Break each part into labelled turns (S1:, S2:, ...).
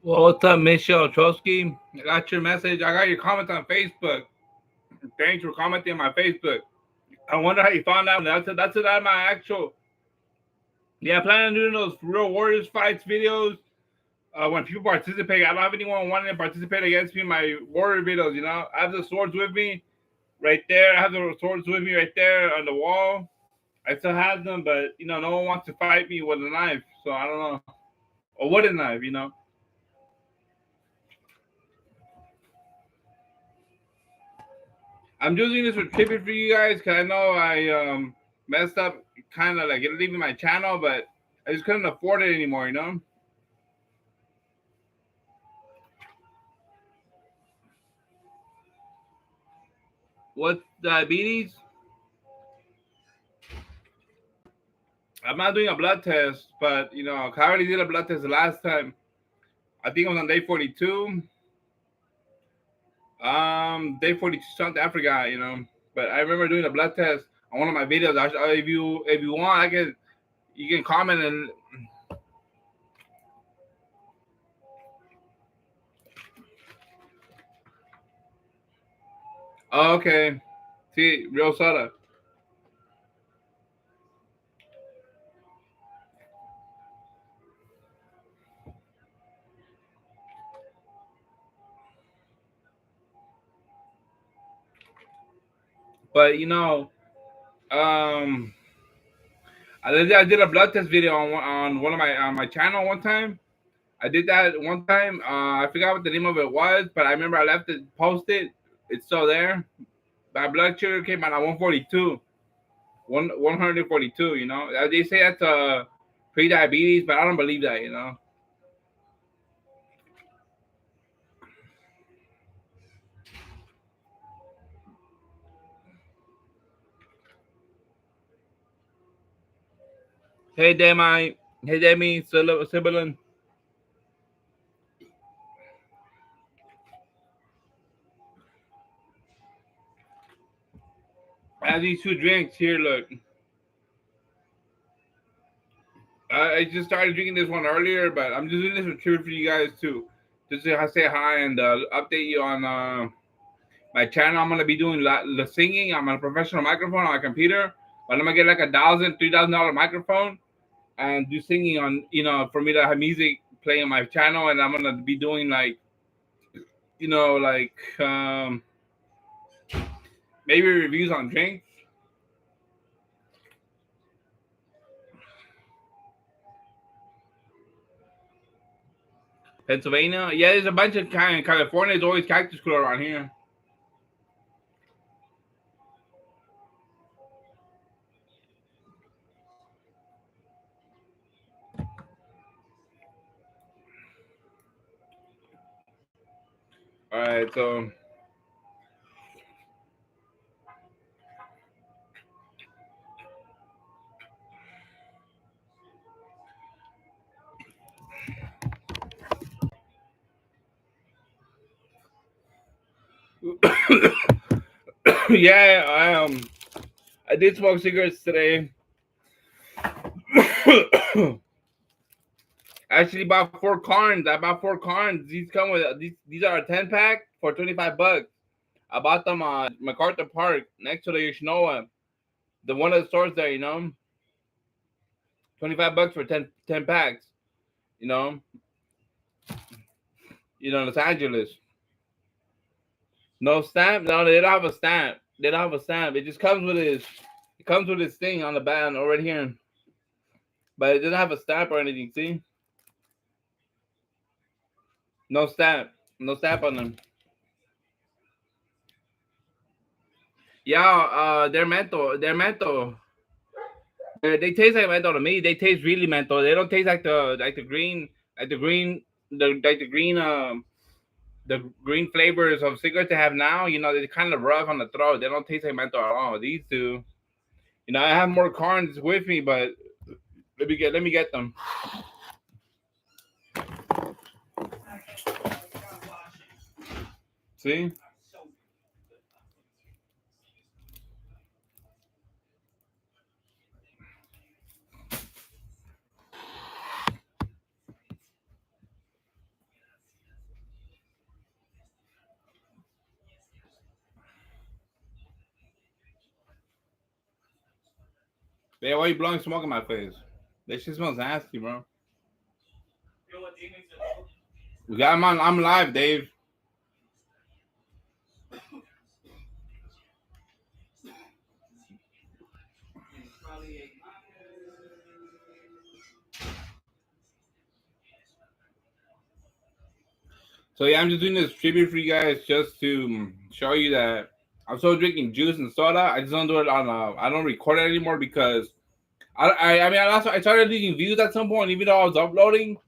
S1: Well, what's up, Michelle Trotsky? I got your message. I got your comments on Facebook. Thanks for commenting on my Facebook. I wonder how you found out. That's it. Out of my actual. Yeah, I plan on doing those real Warriors fights videos. When people participate, I don't have anyone wanting to participate against me in my Warrior videos. I have the swords with me right there. I have the swords with me right there on the wall. I still have them, but no one wants to fight me with a knife. So I don't know. A wooden knife. I'm using this for tribute for you guys because I know I messed up, kind of like leaving my channel, but I just couldn't afford it anymore. What's diabetes? I'm not doing a blood test, but I already did a blood test the last time. I think it was on day 42. Day 42 something. I forgot. But I remember doing a blood test on one of my videos. If you want, you can comment and. Oh, okay. See, real soda. But um, I did a blood test video on one of my channel one time. I did that one time. I forgot what the name of it was, but I remember I left it posted. It's still there. My blood sugar came out at 142, 142. They say that's pre-diabetes, but I don't believe that. Hey, Demi. Hey, Demi. Sibyllin. I have these two drinks here. Look, I just started drinking this one earlier, but I'm just doing this for tribute for you guys too. Just to say hi and update you on my channel. I'm gonna be doing the singing. I'm on a professional microphone on my computer, but I'm gonna get like $1,000, $3,000 microphone and do singing on for me to have music playing on my channel, and I'm gonna be doing like like maybe reviews on drinks. Pennsylvania, yeah, there's a bunch of California. There's always cactus cooler around here. All right, so yeah, I did smoke cigarettes today. I actually bought 4 carns. I bought 4 carns. These come with these are a 10 pack for $25. I bought them on MacArthur Park next to the Yoshinoa, the one of the stores there. $25 for 10 packs. You know, Los Angeles. No stamp. No, they don't have a stamp. They don't have a stamp. It just comes with this. It comes with this thing on the band right here, but it doesn't have a stamp or anything. See, no stamp. No stamp on them. Yeah, they're menthol. They're menthol. They taste like menthol to me. They taste really menthol. They don't taste like the green like the green the like the green flavors of cigarettes they have now. They're kind of rough on the throat. They don't taste like menthol at all. These two. I have more carns with me, but let me get them. See. Babe, why are you blowing smoke in my face? That shit smells nasty, bro. We got him on. I'm live, Dave. So yeah, I'm just doing this tribute for you guys just to show you that I'm still drinking juice and soda. I just don't do it on. I don't record it anymore because I mean I started losing views at some point. Even though I was uploading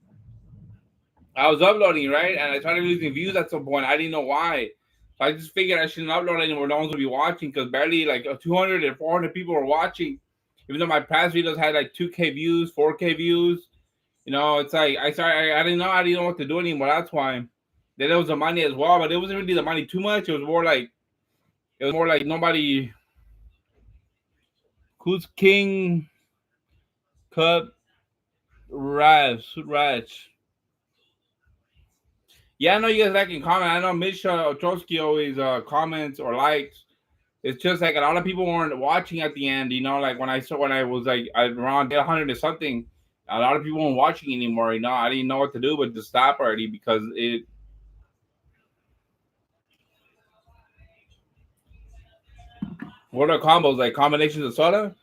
S1: right, and I started losing views at some point. I didn't know why. So I just figured I shouldn't upload anymore. No one's gonna be watching because barely like 200 and 400 people were watching. Even though my past videos had like 2K views, 4K views. You know, it's like I didn't know what to do anymore. That's why. Then there was the money as well, but it wasn't really the money too much. It was more like nobody. Who's King Cup Raj. Yeah, I know you guys like and comment. I know Misha Otrowski always comments or likes. It's just like a lot of people weren't watching at the end. You know, like when I was like around 100 or something, a lot of people weren't watching anymore. You know, I didn't know what to do but to stop already because it. What are combos like? Combinations of soda?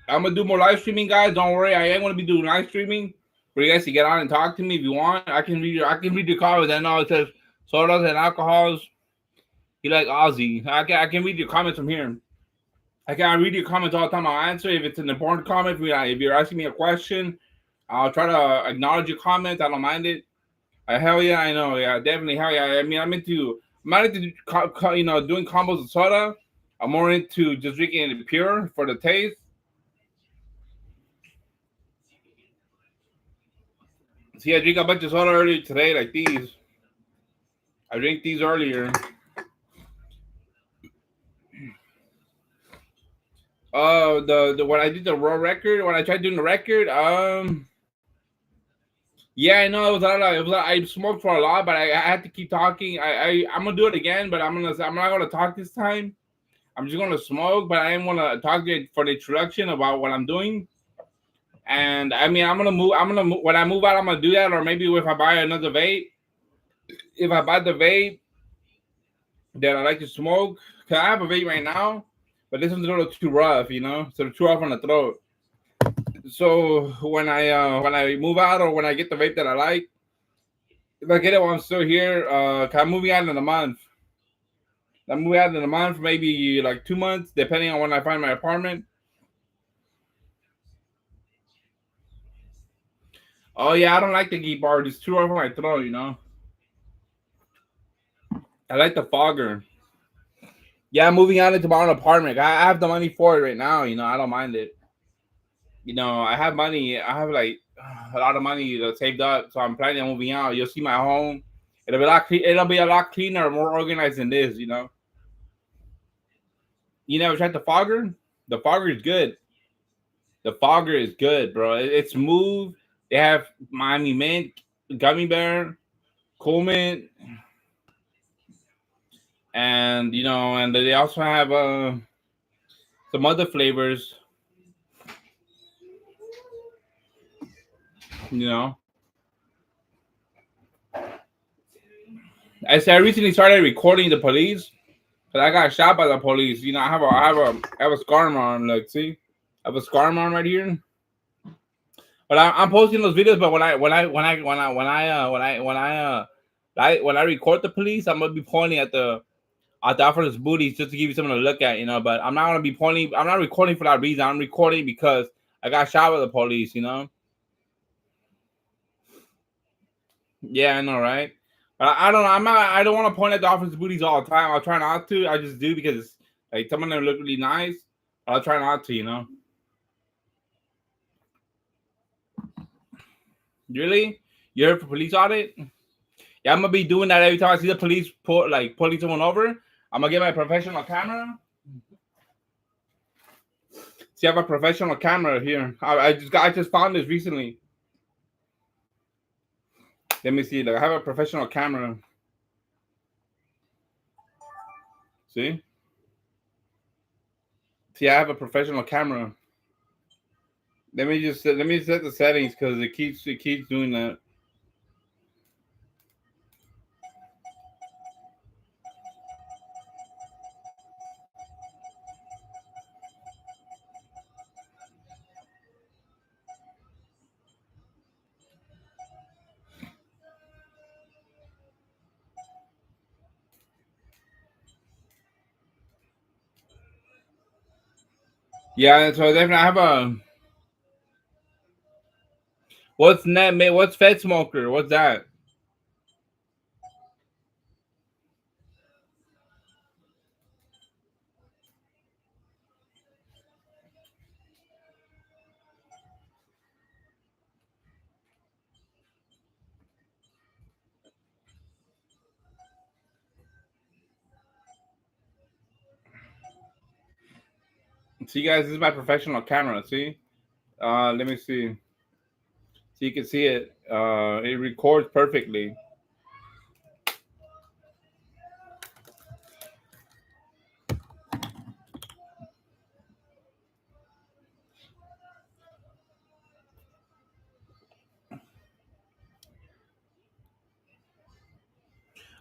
S1: I'm gonna do more live streaming, guys. Don't worry, I am gonna be doing live streaming for you guys to get on and talk to me if you want. I can read your comments. I know it says sodas and alcohols. You like Aussie? I can read your comments from here. I can read your comments all the time. I'll answer if it's an important comment. If you're asking me a question, I'll try to acknowledge your comments. I don't mind it. Hell yeah, I know. Yeah, definitely. Hell yeah. I mean, I'm not into doing combos of soda. I'm more into just drinking it pure for the taste. See, I drink a bunch of soda earlier today, like these. I drank these earlier. The when I did the raw record, when I tried doing the record, yeah, I know it was a lot. I smoked for a lot, but I had to keep talking. I'm gonna do it again, but I'm not gonna talk this time. I'm just gonna smoke, but I am gonna talk for the introduction about what I'm doing. And I mean, I'm gonna move. When I move out, I'm gonna do that, or maybe if I buy another vape. If I buy the vape that I like to smoke, cause I have a vape right now, but this one's a little too rough, you know, so too rough on the throat. So when I move out or when I get the vape that I like, if I get it while I'm still here, I'm moving out in a month. I'm moving out in a month, maybe like 2 months, depending on when I find my apartment. Oh yeah, I don't like the geek bar. It's too rough on my throat, you know. I like the fogger. Yeah, I'm moving out into my own apartment. I have the money for it right now. You know, I don't mind it. You know, I have money. I have like a lot of money saved up, so I'm planning on moving out. You'll see my home. It'll be a lot cleaner, more organized than this. You know. You never tried the fogger? The fogger is good. The fogger is good, bro. It's smooth. They have Miami Mint, Gummy Bear, Cool Mint, and and they also have some other flavors. You know, I recently started recording the police, but I got shot by the police. You know, I have a scar on my arm. Like, see, I have a scar on my arm right here. But I'm posting those videos. But when I record the police, I'm gonna be pointing at the officer's booties just to give you something to look at. You know, but I'm not gonna be pointing. I'm not recording for that reason. I'm recording because I got shot by the police. You know. Yeah, I know, right? I don't know. I don't want to point at the officer's booties all the time. I'll try not to. I just do because like some of them look really nice. I'll try not to. You know. Really? You heard for police audit? Yeah, I'm gonna be doing that every time I see the police pulling someone over. I'm gonna get my professional camera. See, I have a professional camera here. I just found this recently. Let me see. Like, I have a professional camera. See? See, I have a professional camera. Let me set the settings because it keeps doing that. Yeah, so definitely I have a what's net mate? What's Fed Smoker? What's that? See, guys, this is my professional camera. See, let me see. So you can see it. It records perfectly.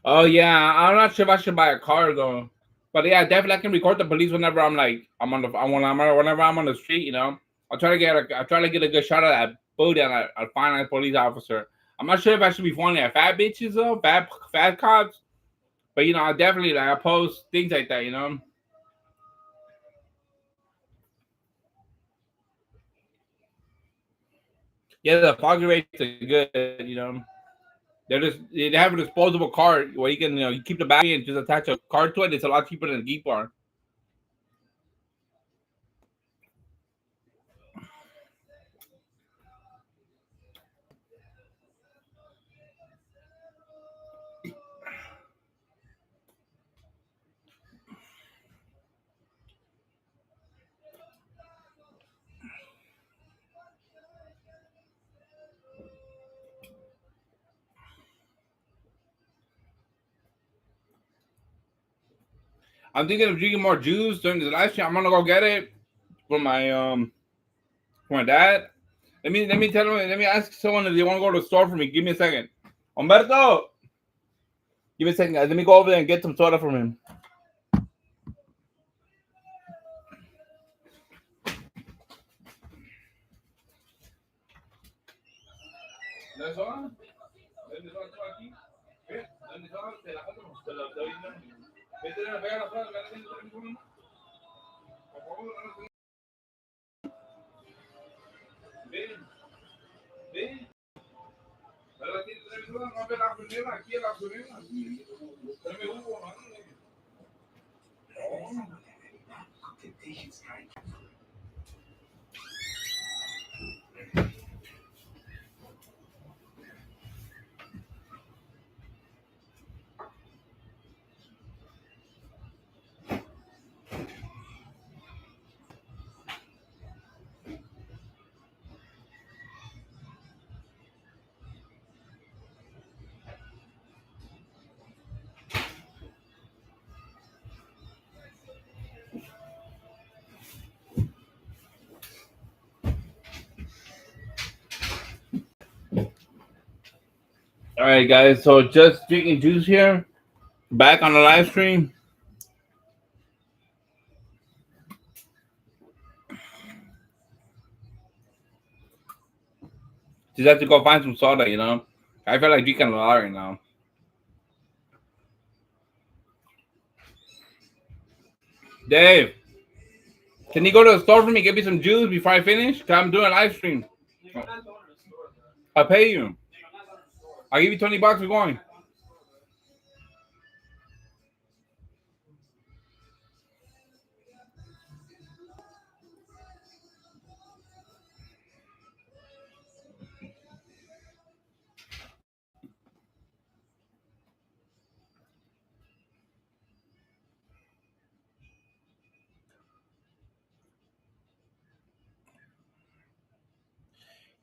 S1: Oh yeah, I'm not sure if I should buy a car though. But yeah, definitely I can record the police whenever whenever I'm on the street. You know, I try to get a good shot of that booty and I find a police officer. I'm not sure if I should be pointing at fat bitches though, fat cops. But you know, I definitely like I post things like that. You know. Yeah, the foggy rates are good. You know, they have a disposable card where you can you keep the battery and just attach a card to it. It's a lot cheaper than a geek bar. I'm thinking of drinking more juice during the live stream. I'm gonna go get it for my dad. Let me tell him. Let me ask someone if they want to go to the store for me. Give me a second. Humberto, give me a second, guys. Let me go over there and get some soda from him. All right, guys. So just drinking juice here. Back on the live stream. Just have to go find some soda. You know, I feel like drinking a lot right now. Dave, can you go to the store for me? Get me some juice before I finish. Cause I'm doing a live stream. I'll pay you. I'll give you $20 for going.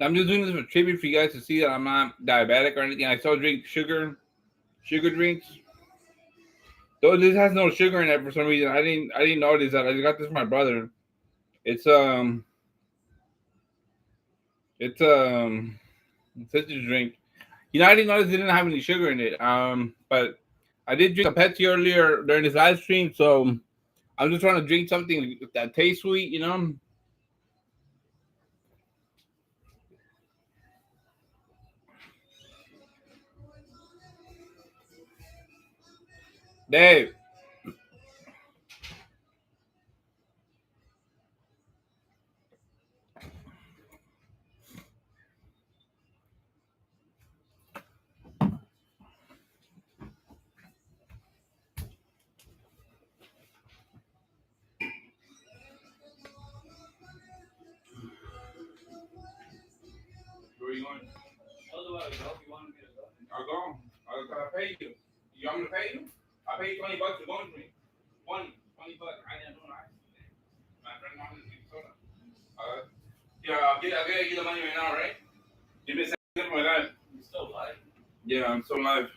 S1: I'm just doing this for tribute for you guys to see that I'm not diabetic or anything. I still drink sugar drinks. Though this has no sugar in it for some reason. I didn't notice that. I just got this from my brother. It's it's citrus drink. I didn't notice it didn't have any sugar in it. But I did drink a Pepsi earlier during this live stream, so I'm just trying to drink something that tastes sweet. Dave. Where are you going? I'll go. I'll pay you. You want me to pay you? I'll pay you $20 to go with me. 20 bucks. I didn't know that. My friend wanted to get soda. Yeah, I'll get you the money right now, right? Give me a second for that. You still live? Yeah, I'm still live.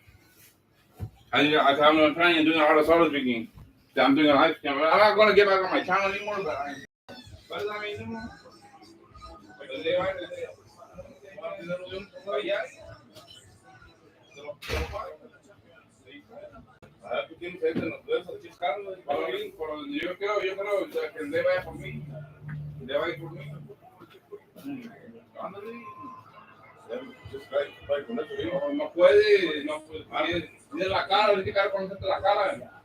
S1: I'm planning on doing all the soda drinking. I'm doing a live stream. I'm not going to get back on my channel anymore, but what does that mean anymore? Yo creo que el debe por mí. Debe por mí. No puede, tiene la cara, tiene que conocerte la cara.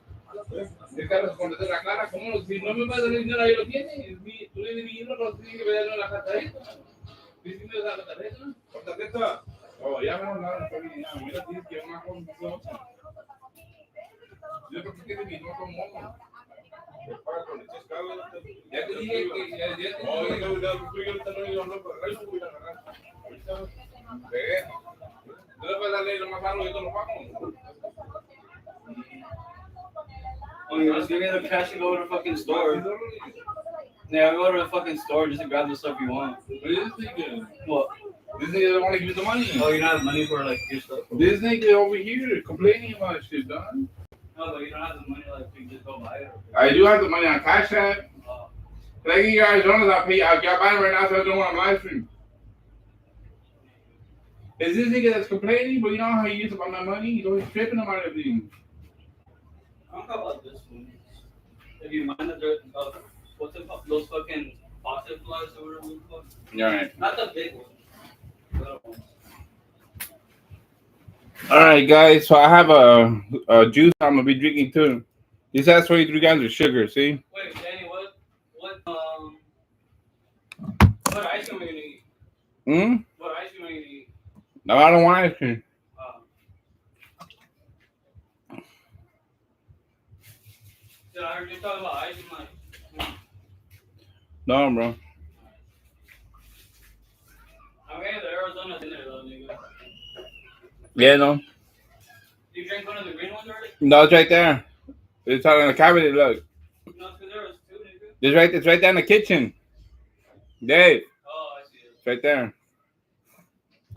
S1: Tiene que responderte la cara. ¿Cómo? Si no me va a dar dinero, ahí lo tiene. Tú le di dinero, lo tienes que ver en la tarjeta. ¿Viste que la tarjeta? ¿Por tarjeta? Oh, ya me lo dan. Mira, tienes que una condición. Yo creo que tiene mi no como mono. Ya te dije que ya te dije. No, yo ahorita no iba a hablar por el voy a agarrar. Tú le puedes darle lo más caro y yo te lo pago.
S2: Oh, you're just giving the cash and go to the fucking store. Yeah, I'll go to the fucking store just to grab the stuff you want.
S1: What is this nigga?
S2: What?
S1: This nigga don't want to give you the money.
S2: Oh, you don't have money for like your stuff?
S1: This nigga over here complaining about shit, done.
S2: No, but you don't have the money like to just go buy it.
S1: I do have the money on Cash App. Like you guys don't know, I got mine right now, so I don't want to live stream. Is this nigga that's complaining? But you know how he is about my money? He's always tripping about everything.
S2: I don't know about this one. If you mind the what's it called? Those fucking faucet flies or whatever it's called?
S1: Yeah, right.
S2: Not the big ones. The other ones.
S1: All right, guys. So I have a juice I'm gonna be drinking too. This has 23 grams of sugar. See?
S2: Wait, Danny, what ice cream are you gonna eat? What ice cream are you gonna eat?
S1: No, I don't want ice cream.
S2: Dude, I heard you talking about ice cream.
S1: No, bro.
S2: I'm getting the Arizona dinner though, nigga.
S1: Yeah, no.
S2: You drank one of the green ones already?
S1: No, it's right there. It's out in the cabinet. Look.
S2: No, it's because there was two, nigga.
S1: It's right there in the kitchen. Dave.
S2: Oh, I see it.
S1: It's right there.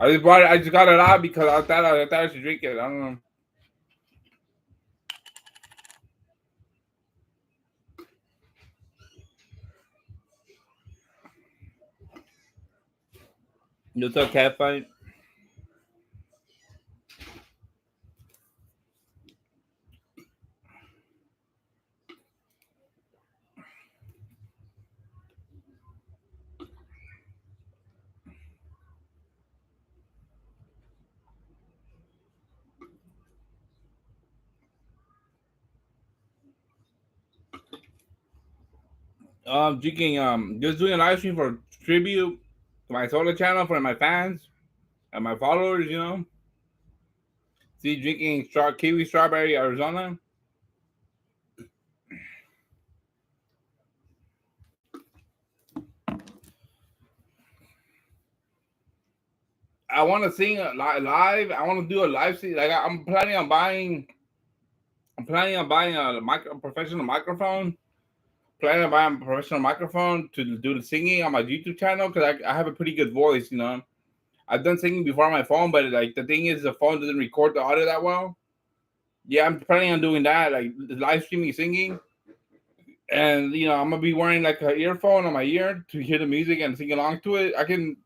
S1: I just got it out because I thought I should drink it. I don't know. You took cat fight? Drinking just doing a live stream for tribute to my solar channel for my fans and my followers, See, drinking kiwi strawberry Arizona. I want to sing live. I want to do a live stream. Like I'm planning on buying a professional microphone planning to buy a professional microphone to do the singing on my YouTube channel because I have a pretty good voice, you know. I've done singing before on my phone, but like the thing is, the phone doesn't record the audio that well. Yeah, I'm planning on doing that, like live streaming singing, and you know, I'm gonna be wearing like an earphone on my ear to hear the music and sing along to it. I can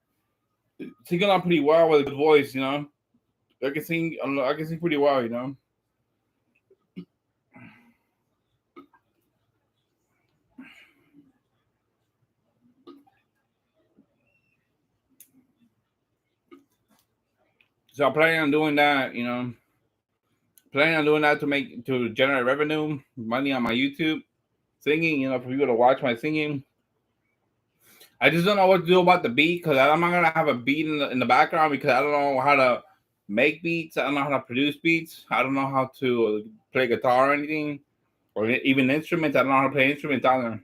S1: sing along pretty well with a good voice, you know. I can sing. I can sing pretty well, you know. So I'm planning on doing that, you know. Planning on doing that to generate revenue, money on my YouTube singing, you know, for people to watch my singing. I just don't know what to do about the beat because I'm not gonna have a beat in the background because I don't know how to make beats. I don't know how to produce beats. I don't know how to play guitar or anything, or even instruments. I don't know how to play instruments either.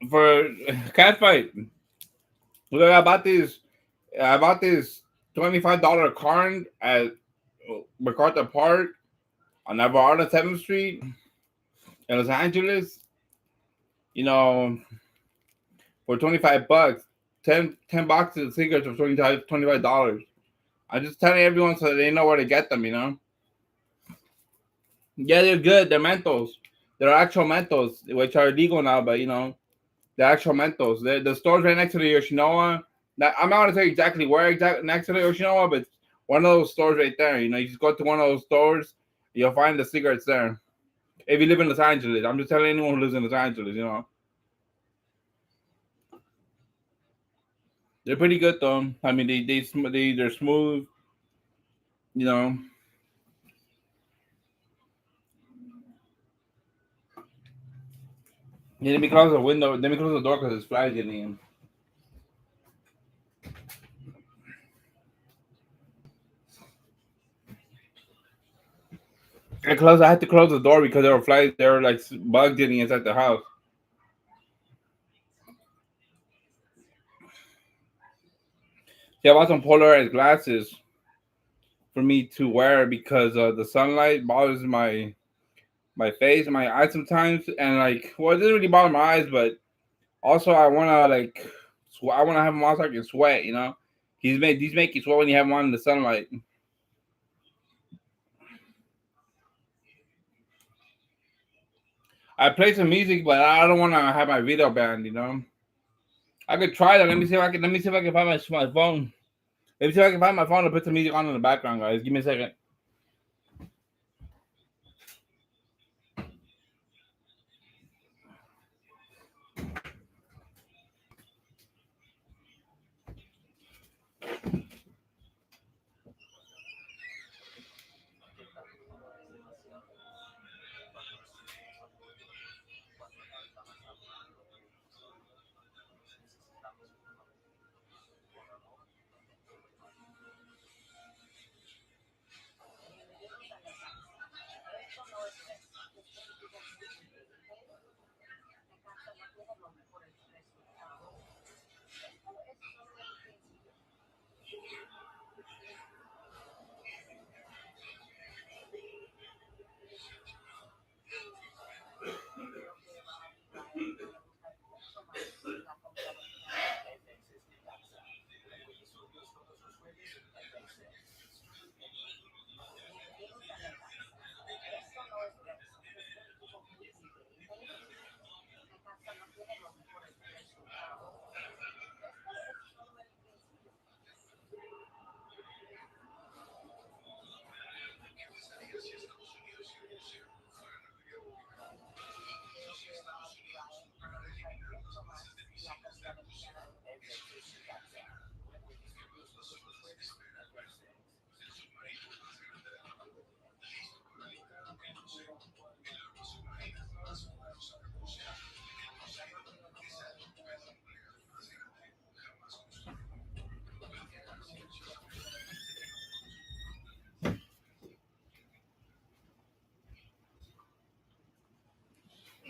S1: For Catfight, look, I bought this $25 card at MacArthur Park on Navarrete 7th Street in Los Angeles. You know, for $25, 10 boxes of cigarettes for $25. I'm just telling everyone so they know where to get them, you know. Yeah, they're good. They're Mentos. They're actual Mentos, which are illegal now, but you know, they're actual Mentos. The store's right next to the Yoshinoya. Now, I'm not gonna say exactly where next to the Yoshinoya, but one of those stores right there. You know, you just go to one of those stores, you'll find the cigarettes there. If you live in Los Angeles, I'm just telling anyone who lives in Los Angeles, you know. They're pretty good though. I mean, they're smooth, you know. Yeah, let me close the window. Let me close the door because it's flies getting in. I had to close the door because there were flies. There were like bugs getting inside the house. Yeah, I bought some polarized glasses for me to wear because the sunlight bothers my face and my eyes sometimes. And like, well, it doesn't really bother my eyes, but also I wanna like, I wanna have them on so I can sweat. You know, these make you sweat when you have them on in the sunlight. I play some music, but I don't want to have my video banned. You know, I could try that. Let me see if I can find my phone. Let me see if I can find my phone and put some music on in the background, guys. Give me a second.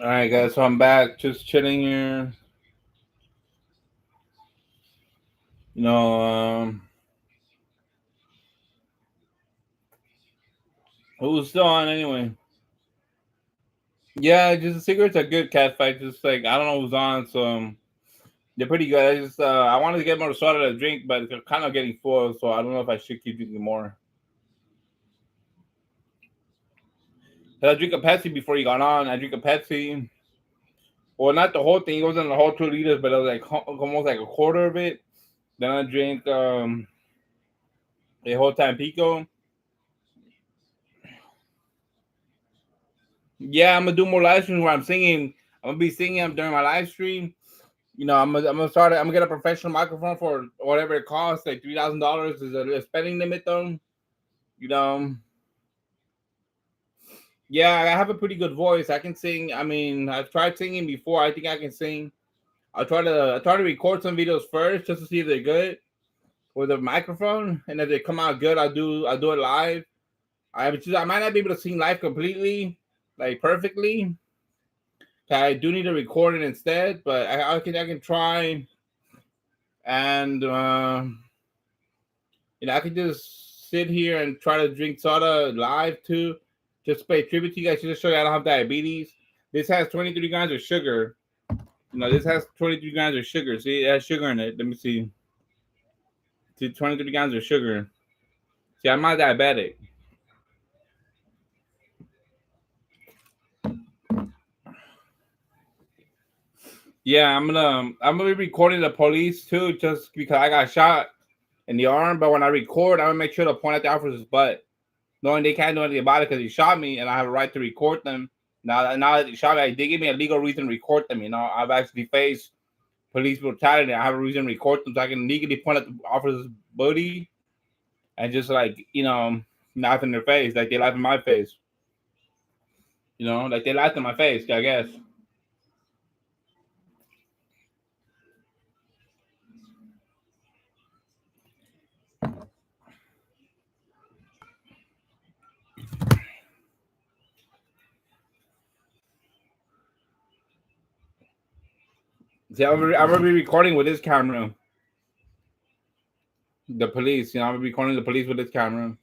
S1: All right, guys. So I'm back, just chilling here. You know, who's still on anyway? Yeah, just the cigarettes are good, cat fight. Just like I don't know who's on, so they're pretty good. I wanted to get more soda to drink, but it's kind of getting full, so I don't know if I should keep drinking more. I drink a Pepsi before you got on. I drink a Pepsi. Well, not the whole thing. It wasn't the whole 2 liters, but it was like almost like a quarter of it. Then I drink a whole Tampico. Yeah, I'm gonna do more live streams where I'm singing. I'm gonna be singing during my live stream. You know, I'm gonna start. I'm gonna get a professional microphone for whatever it costs. Like $3,000 is a spending limit, though. You know, yeah, I have a pretty good voice. I can sing. I mean, I've tried singing before. I think I can sing. I try to record some videos first just to see if they're good with a microphone, and if they come out good, I do it live. I might not be able to sing live completely, like perfectly. I do need to record it instead, but I can try, and I can just sit here and try to drink soda live too, just pay tribute to you guys, just to show you I don't have diabetes. This has 23 grams of sugar. This has 23 grams of sugar. See, it has sugar in it. Let me see. See, 23 grams of sugar. See, I'm not diabetic. Yeah, I'm gonna be recording the police too, just because I got shot in the arm. But when I record, I'm gonna make sure to point at the officer's butt, knowing they can't do anything about it because he shot me, and I have a right to record them. Now that he shot me, they give me a legal reason to record them. I've actually faced police brutality. I have a reason to record them, so I can legally point at the officer's booty and just laugh in their face, like they laugh in my face. Like they laughed in my face, I guess. See, I'm gonna be recording with this camera. The police, I'm gonna be recording the police with this camera.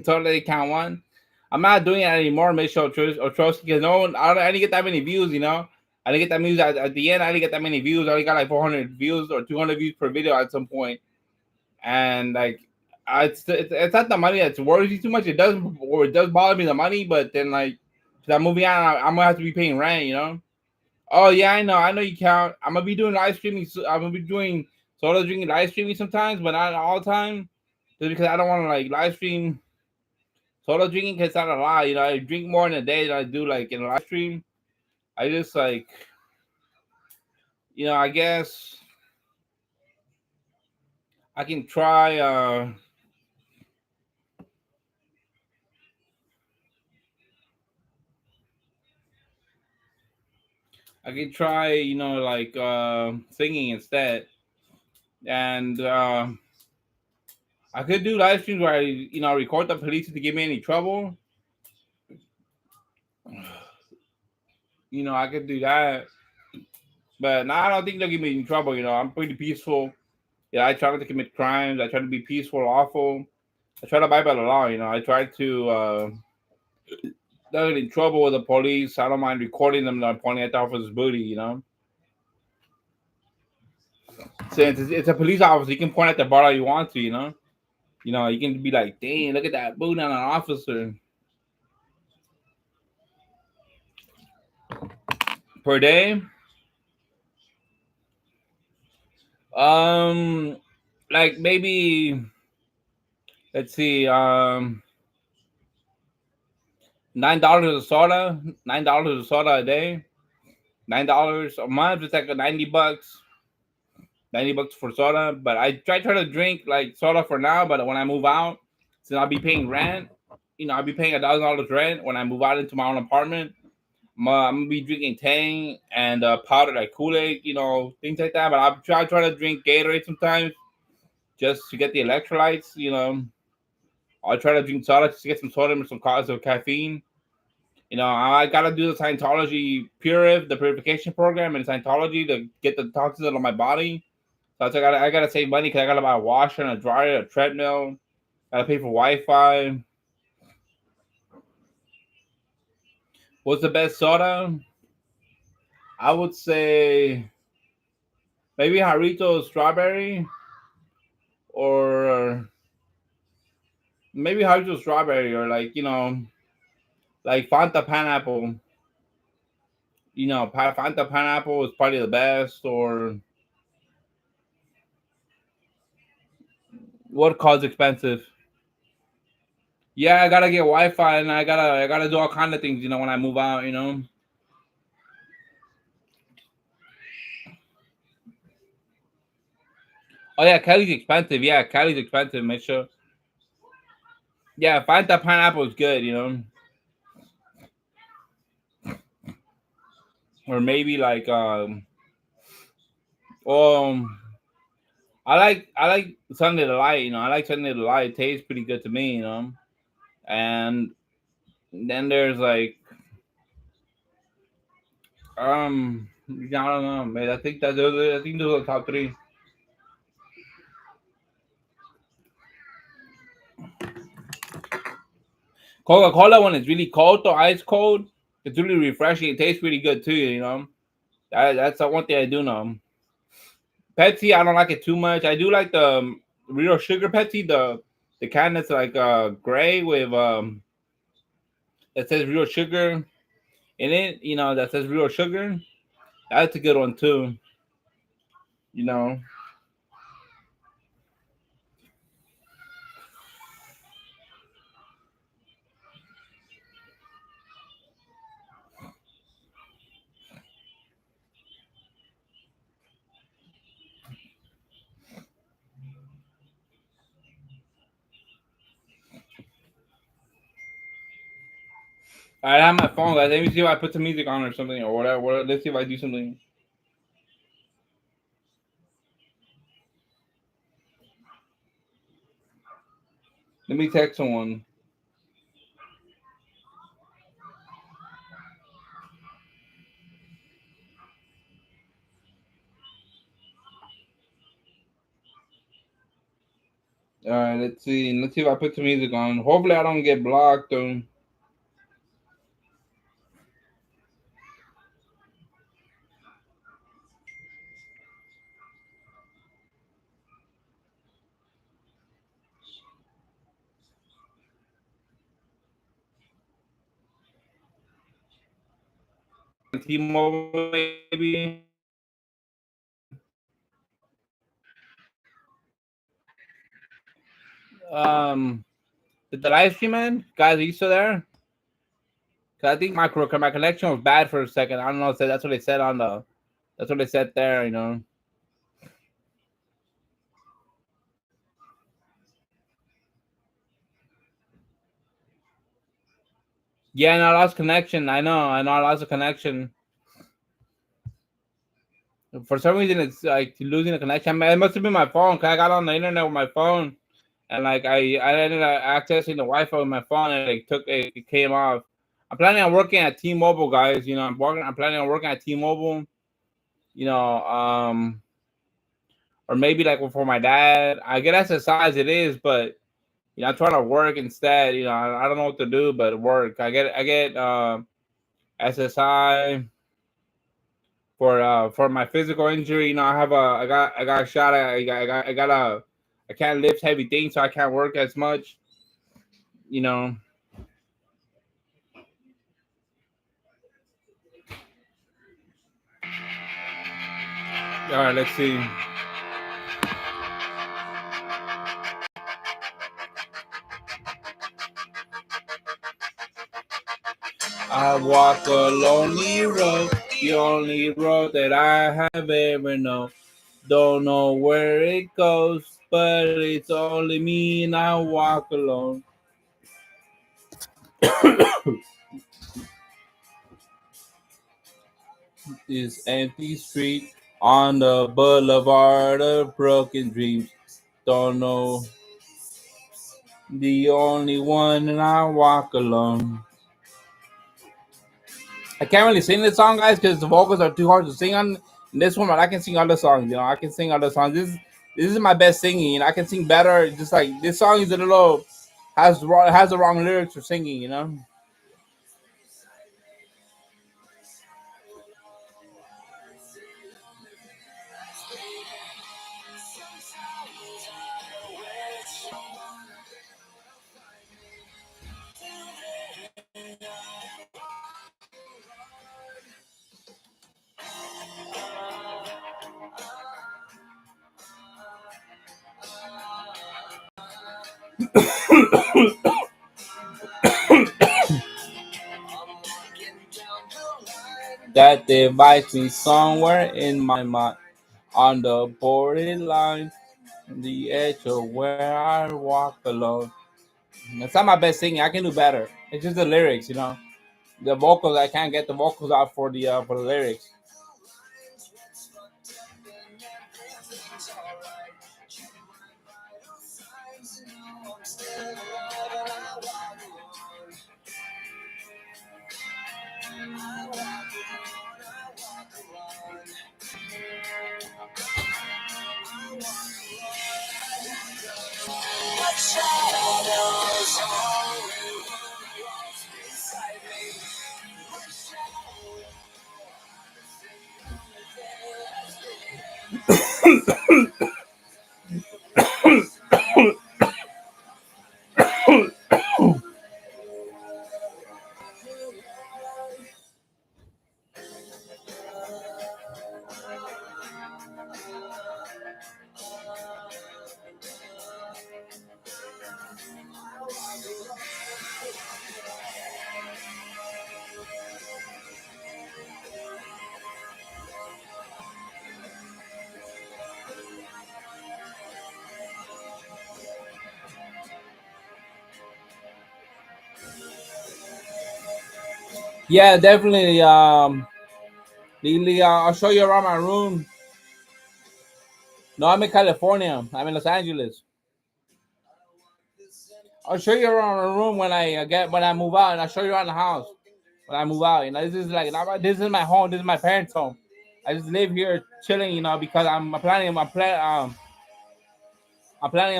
S1: Totally count one. I'm not doing it anymore, Mitchell Otrowski, because I didn't get that many views. I didn't get that views at the end. I didn't get that many views. I only got like 400 views or 200 views per video at some point. And like, it's not the money that's worries you too much. It does bother me, the money, but then like, cause I'm moving on, I'm gonna have to be paying rent. Oh yeah, I know you count. I'm gonna be doing live streaming. I'm gonna be doing soda drinking live streaming sometimes, but not all the time. Just because I don't want to like live stream soda drinking, because it's not a lot. I drink more in a day than I do like in a live stream. I just like, I guess I can try. I can try, like singing instead, and I could do live streams where I record the police to give me any trouble. I could do that, but I don't think they'll give me any trouble. I'm pretty peaceful. I try not to commit crimes. I try to be peaceful, lawful. I try to abide by the law. I try to not get in trouble with the police. I don't mind recording them. Not pointing at the officer's booty. Since it's a police officer, you can point at the bar all you want to. You can be like, "Dang, look at that booty on an officer." Per day, like maybe, let's see, $9 a soda, $9 a soda a day, $9 a month. It's like $90, $90 for soda. But I try to drink like soda for now. But when I move out, since I'll be paying rent, I'll be paying $1,000 rent when I move out into my own apartment. I'm gonna be drinking Tang and powder like Kool-Aid, things like that. But I'll try to drink Gatorade sometimes just to get the electrolytes. I'll try to drink soda just to get some sodium or some caffeine. I gotta do the Scientology the purification program in Scientology to get the toxins out of my body. So I gotta save money because I gotta buy a washer and a dryer, a treadmill. Gotta pay for Wi-Fi. What's the best soda? I would say maybe Jarrito strawberry, or maybe Jarrito strawberry, or like Fanta pineapple. Fanta pineapple is probably the best. Or what cause expensive? Yeah, I gotta get Wi-Fi, and I gotta do all kind of things. When I move out. Oh yeah, Cali's expensive. Yeah, Cali's expensive. Make sure. Yeah, Fanta pineapple is good. Or maybe like um I like Sunday Delight. I like Sunday Delight. It tastes pretty good to me. And then there's like I don't know, man. I think those are the top three. Coca-Cola when it's really cold, though, ice cold, it's really refreshing. It tastes pretty good too. That's the one thing I do know. Pepsi, I don't like it too much. I do like the real sugar Pepsi, the kind that's like gray with that says real sugar in it. That says real sugar. That's a good one too. You know. I have my phone, guys. Let me see if I put some music on or something or whatever. Let's see if I do something. Let me text someone. All right, let's see. Let's see if I put some music on. Hopefully, I don't get blocked though. T-Mobile, maybe. Um, did the live stream end? Guys, are you still there? Cause I think my connection was bad for a second. I don't know. So that's what they said on the. That's what they said there. Yeah, and I lost connection. I know. I lost a connection. For some reason, it's like losing the connection. It must have been my phone. Cause I got on the internet with my phone, and like I ended up accessing the Wi-Fi with my phone, and it came off. I'm planning on working at T-Mobile, guys. I'm planning on working at T-Mobile. You know, or maybe like for my dad. I get SSI as it is, but I'm trying to work instead. I don't know what to do, but work. I get SSI for my physical injury. I got a shot at I can't lift heavy things, so I can't work as much. You know. All right, let's see. I walk a lonely road, the only road that I have ever known. Don't know where it goes, but it's only me and I walk alone. This empty street on the boulevard of broken dreams. Don't know the only one and I walk alone. I can't really sing this song, guys, because the vocals are too hard to sing on This one, I can sing other songs. You know, I can sing other songs. This is my best singing. You know, I can sing better. Just like this song is a little has the wrong lyrics for singing. You know. That divides me somewhere in my mind on the borderline, the edge of where I walk alone. It's not my best singing. I can do better. It's just the lyrics, you know. The vocals, I can't get the vocals out for the lyrics. Yeah, definitely. Lily, I'll show you around my room. No, I'm in California. I'm in Los Angeles. I'll show you around my room when I move out, and I'll show you around the house when I move out. You know, this is like this is my home. This is my parents' home. I just live here chilling, you know, because I'm planning on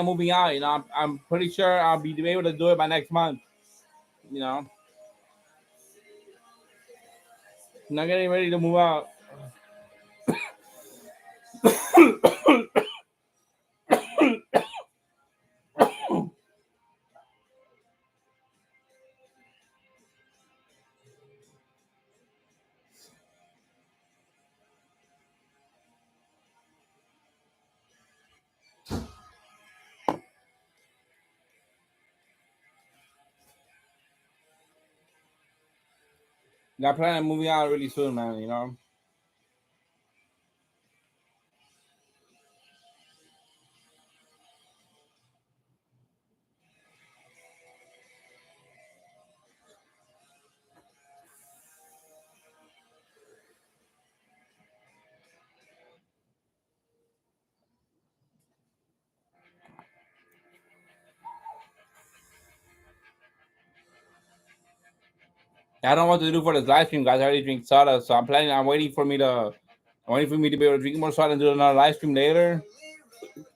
S1: moving out. You know, I'm pretty sure I'll be able to do it by next month. You know, I'm not getting ready to move out. I plan on moving out really soon, man. You know. I don't know what to do for this live stream, guys. I already drink soda, so I'm planning. I'm waiting for me to be able to drink more soda and do another live stream later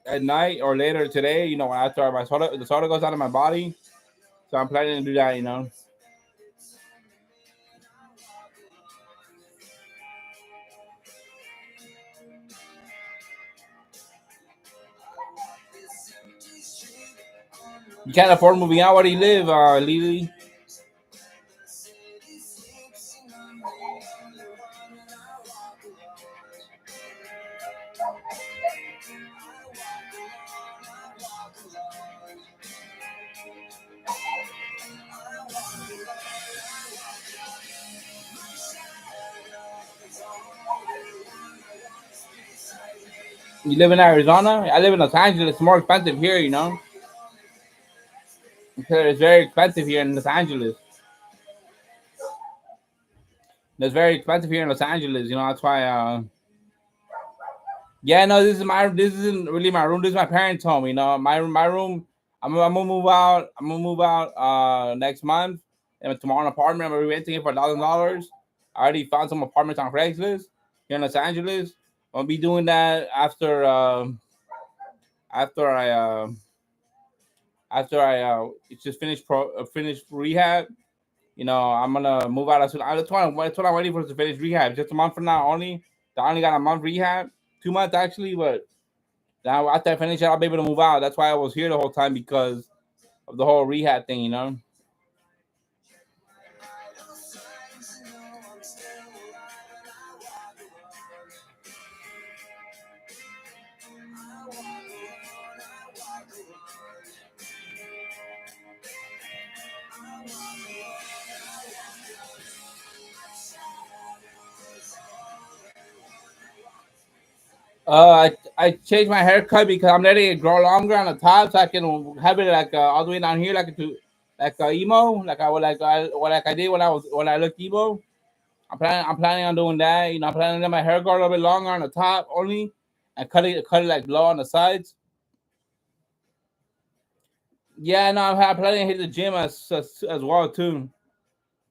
S1: at night or later today. You know, after the soda goes out of my body. So I'm planning to do that. You know, you can't afford moving out. Where do you live, Lily? You live in Arizona? I live in Los Angeles. It's more expensive here. You know, it's very expensive here in Los Angeles. It's very expensive here in Los Angeles. You know, that's why. Yeah, no, this isn't really my room. This is my parents' home. You know, my room. I'm gonna move out. I'm gonna move out next month. And tomorrow an apartment. I'm renting it for $1,000. I already found some apartments on Craigslist here in Los Angeles. I'll be doing that after I just finish rehab. I'm gonna move out as soon. That's what I'm waiting for to finish rehab. Just a month from now only. I only got a month rehab, 2 months actually, but now after I finish it, I'll be able to move out. That's why I was here the whole time because of the whole rehab thing. I changed my haircut because I'm letting it grow longer on the top so I can have it like all the way down here like emo like I did when I looked emo. I'm planning on doing that. I'm planning to let my hair grow a little bit longer on the top only, and cut it like low on the sides. Yeah, no, I'm planning to hit the gym as well too.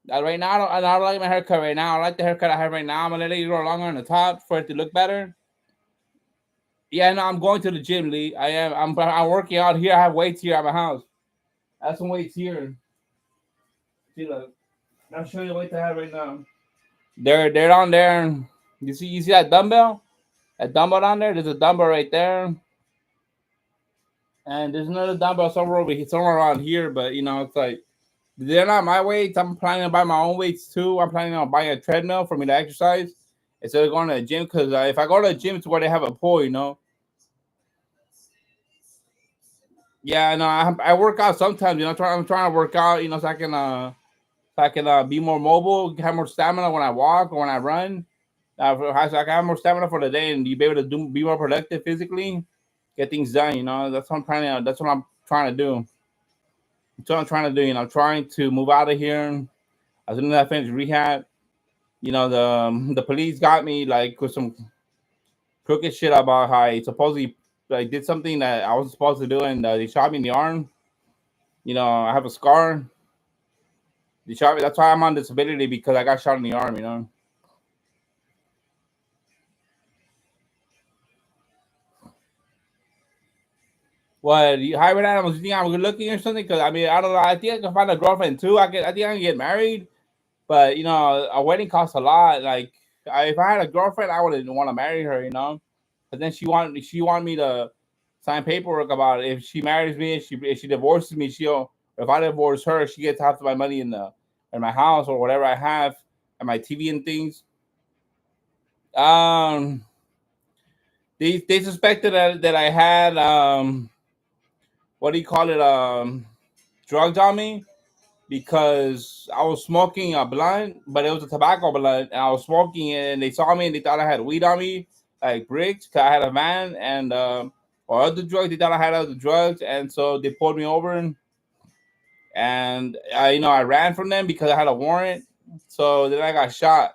S1: Right now, I don't like my haircut right now. I like the haircut I have right now. I'm gonna let it grow longer on the top for it to look better. Yeah, no, I'm going to the gym, Lee. I am. I'm working out here. I have weights here at my house. I have some weights here. See, look. I'll show you the weights I have right now. They're on there. You see that dumbbell? That dumbbell down there? There's a dumbbell right there. And there's another dumbbell somewhere over here, somewhere around here, but it's like they're not my weights. I'm planning to buy my own weights too. I'm planning on buying a treadmill for me to exercise instead of going to the gym. Because if I go to the gym, it's where they have a pool. Yeah, no, I work out sometimes. I'm trying to work out. So I can be more mobile, have more stamina when I walk or when I run. So I can have more stamina for the day and be able to be more productive physically, get things done. That's what I'm trying to do. That's what I'm trying to do. I'm trying to move out of here as soon as I finish rehab. The police got me like with some crooked shit about how I supposedly like did something that I wasn't supposed to do, and they shot me in the arm. I have a scar. They shot me. That's why I'm on disability because I got shot in the arm. What hybrid animals? You think I'm good looking or something? Because I mean, I don't know. I think I can find a girlfriend too. I think I can get married, but a wedding costs a lot. Like, if I had a girlfriend, I wouldn't want to marry her. But then she want me to sign paperwork about it. If she marries me, if she divorces me, she'll. If I divorce her, she gets half of my money in my house or whatever I have and my TV and things. Um, they suspected that I had what do you call it drugs on me because I was smoking a blunt, but it was a tobacco blunt, and I was smoking it, and they saw me and they thought I had weed on me, like bricks, cause I had a van and or other drugs. They thought I had other drugs, and so they pulled me over, and I ran from them because I had a warrant. So then I got shot.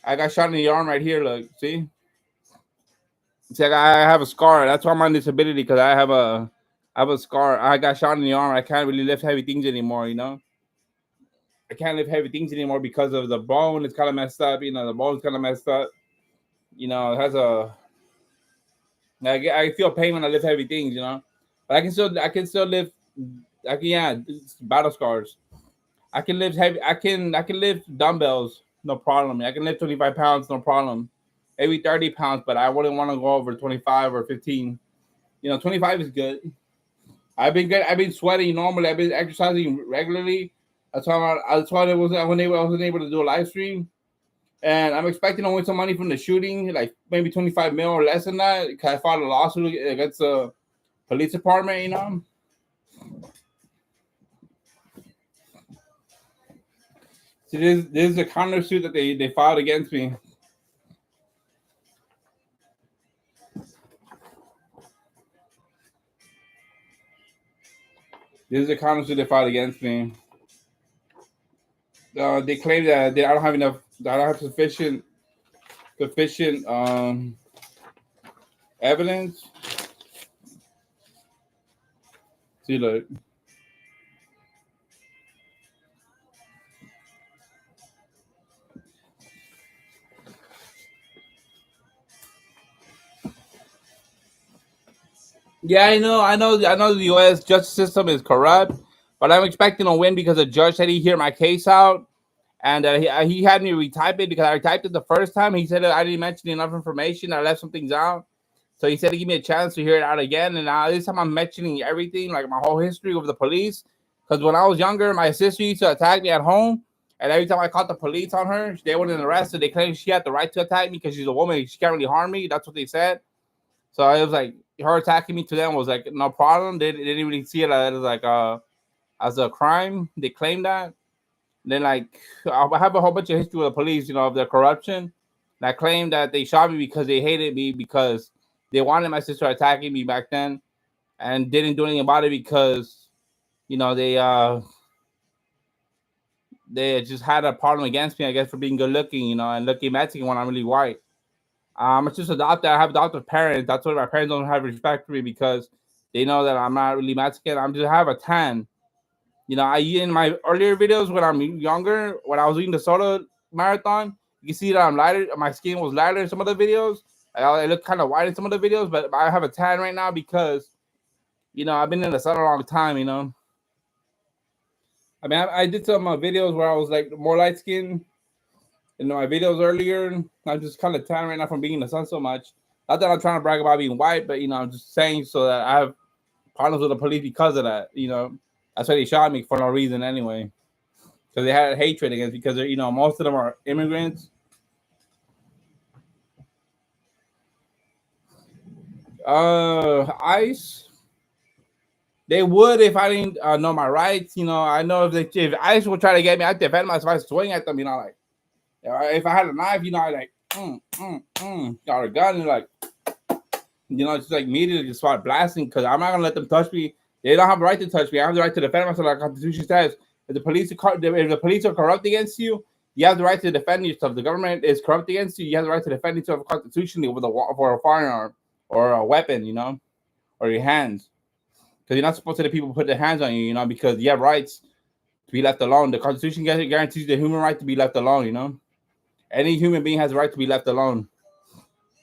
S1: I got shot in the arm right here. Look, see, I have a scar. That's why I'm on disability because I have a scar. I got shot in the arm. I can't really lift heavy things anymore. I can't lift heavy things anymore because of the bone. It's kind of messed up. The bone's kind of messed up. It has a. I feel pain when I lift heavy things. But I can still lift. It's battle scars. I can lift heavy. I can lift dumbbells, no problem. I can lift 25 pounds, no problem. Maybe 30 pounds, but I wouldn't want to go over 25 or 15. 25 is good. I've been good. I've been sweating normally. I've been exercising regularly. That's why I wasn't able to do a live stream. And I'm expecting to win some money from the shooting, like maybe 25 mil or less than that. Cause I filed a lawsuit against the police department. So this is a counter suit that they filed against me. This is a counter suit they filed against me. They claim that I don't have enough. I don't have sufficient evidence. See, look. Yeah, I know the U.S. justice system is corrupt, but I'm expecting a win because the judge said he hear my case out, and he had me retype it because I typed it the first time. He said that I didn't mention enough information. I left some things out, so he said to give me a chance to hear it out again. And now this time I'm mentioning everything, like my whole history of the police. Because when I was younger, my sister used to attack me at home, and every time I called the police on her, they wouldn't arrest her. They claimed she had the right to attack me because she's a woman. She can't really harm me. That's what they said. So it was like her attacking me to them was like no problem. They didn't really see it as like as a crime. They claimed that. Then like I have a whole bunch of history with the police, of their corruption. And I claimed that they shot me because they hated me because they wanted my sister attacking me back then and didn't do anything about it because you know they just had a problem against me, I guess, for being good looking, and looking Mexican when I'm really white. I'm just adopted. I have adopted parents. That's why my parents don't have respect for me because they know that I'm not really Mexican. I have a tan. I in my earlier videos when I'm younger, when I was doing the soda marathon, you can see that I'm lighter. My skin was lighter in some of the videos. I look kind of white in some of the videos, but I have a tan right now because I've been in the sun a long time. I mean, I did some videos where I was like more light skinned in my videos earlier. I'm just kind of tan right now from being in the sun so much. Not that I'm trying to brag about being white, but I'm just saying so that I have problems with the police because of that. That's why they shot me for no reason anyway. Because they had hatred against because most of them are immigrants. ICE, they would if I didn't know my rights. I know if ICE would try to get me, I'd defend myself. I swing at them. Like if I had a knife, I like or a gun, and like just like immediately just start blasting because I'm not gonna let them touch me. They don't have the right to touch me. I have the right to defend myself. Like the Constitution says, if the police are corrupt against you, you have the right to defend yourself. The government is corrupt against you. You have the right to defend yourself constitutionally with for a firearm or a weapon, or your hands. Because you're not supposed to let people put their hands on you, because you have rights to be left alone. The Constitution guarantees the human right to be left alone. Any human being has the right to be left alone.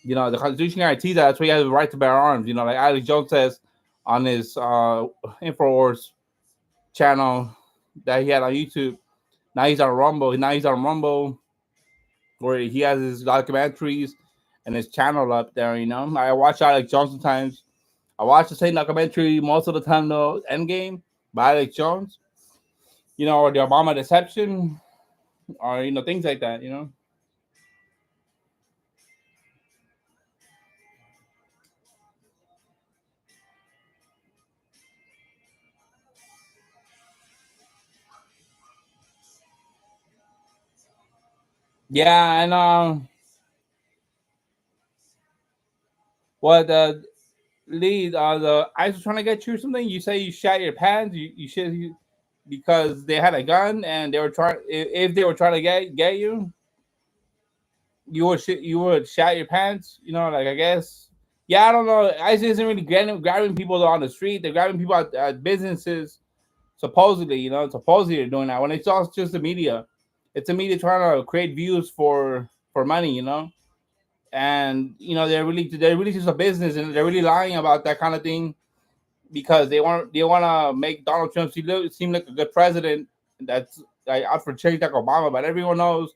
S1: The Constitution guarantees that. That's why you have the right to bear arms. Like Alex Jones says on his Infowars channel that he had on YouTube. Now he's on Rumble. Where he has his documentaries and his channel up there. I watch Alex Jones sometimes. I watch the same documentary most of the time though, Endgame by Alex Jones. Or the Obama deception, or things like that. Yeah, and what lead the ICE was trying to get you or something? You say you shot your pants. You should because they had a gun and they were trying. If they were trying to get you, you would shot your pants. Like I guess. Yeah, I don't know. ICE isn't really grabbing people on the street. They're grabbing people at businesses. Supposedly, supposedly they're doing that when it's all just the media. It's the media trying to create views for money. And they're really just a business and they're really lying about that kind of thing because they want to make Donald Trump seem like a good president that's like out for change like Obama, but everyone knows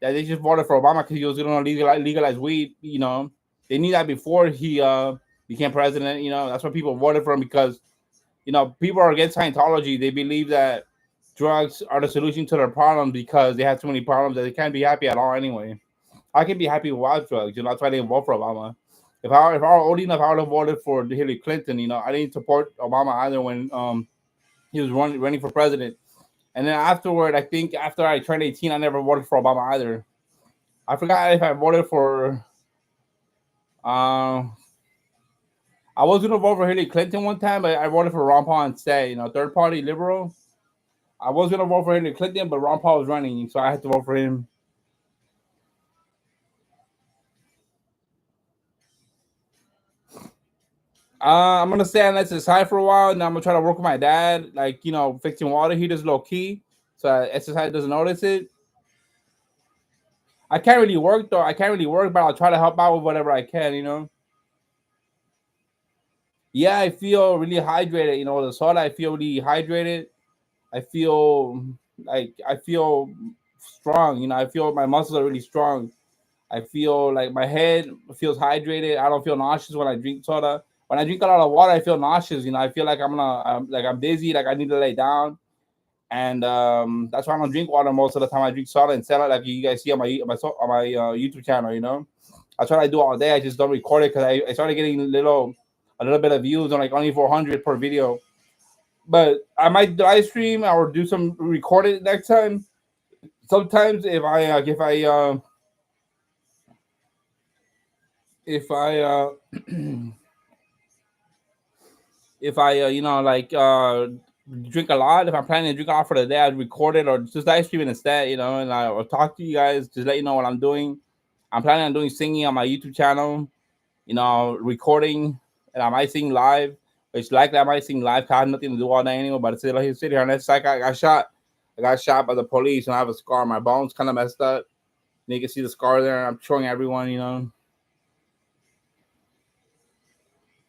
S1: that they just voted for Obama because he was going to legalize weed. They knew that before he became president. That's why people voted for him because people are against Scientology. They believe that drugs are the solution to their problems because they have too many problems that they can't be happy at all anyway. I can be happy without drugs. That's why I didn't vote for Obama. If I were old enough, I would have voted for Hillary Clinton. I didn't support Obama either when he was running for president. And then afterward, I think after I turned 18, I never voted for Obama either. I forgot if I voted for. Uh, I was gonna vote for Hillary Clinton one time, but I voted for Ron Paul instead. Third party liberal. I was gonna vote for Hillary Clinton, but Ron Paul was running, so I had to vote for him. I'm gonna stay on SSI for a while, and I'm gonna try to work with my dad, like fixing water heaters low key, so SSI doesn't notice it. I can't really work though. I can't really work, but I'll try to help out with whatever I can. Yeah, I feel really hydrated. You know, the soda, I feel really hydrated. I feel I feel strong. You know, I feel my muscles are really strong. I feel like my head feels hydrated. I don't feel nauseous when I drink soda. When I drink a lot of water, I feel nauseous. You know, I feel like I'm dizzy, like I need to lay down. And that's why I don't drink water most of the time. I drink soda instead, like you guys see on my YouTube channel. You know, that's what I do all day. I just don't record it because I started getting a little bit of views on like only 400 per video. But I might live stream or do some record it next time. Sometimes if I if I drink a lot, if I'm planning to drink a lot for the day, I'd record it or just live stream it instead, you know, and I'll talk to you guys, just let you know what I'm doing. I'm planning on doing singing on my YouTube channel, you know, recording, and I might sing live, which likely I might sing live. 'Cause I have nothing to do all day anymore, but sit here and it's like I got shot. I got shot by the police, and I have a scar. My bones kind of messed up. And you can see the scar there. I'm showing everyone, you know.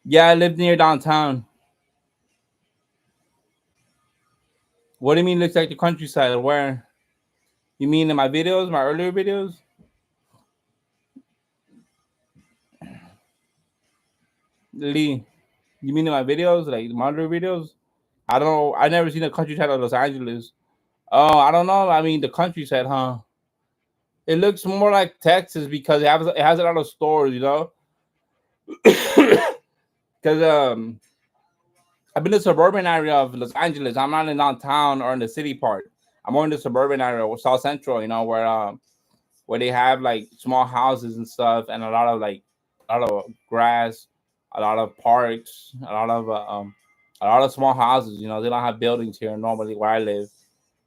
S1: Yeah, I lived near downtown. What do you mean looks like the countryside? Where? You mean in my videos, my earlier videos? Lee, you mean in my videos, like my earlier videos? I don't know. I never seen the countryside of Los Angeles. Oh, I don't know. I mean the countryside, huh? It looks more like Texas because it has a lot of stores, you know. Because I've been in the suburban area of Los Angeles. I'm not in downtown or in the city part. I'm more in the suburban area, or South Central, you know, where they have like small houses and stuff, and a lot of grass, a lot of parks, a lot of small houses. You know, they don't have buildings here normally where I live.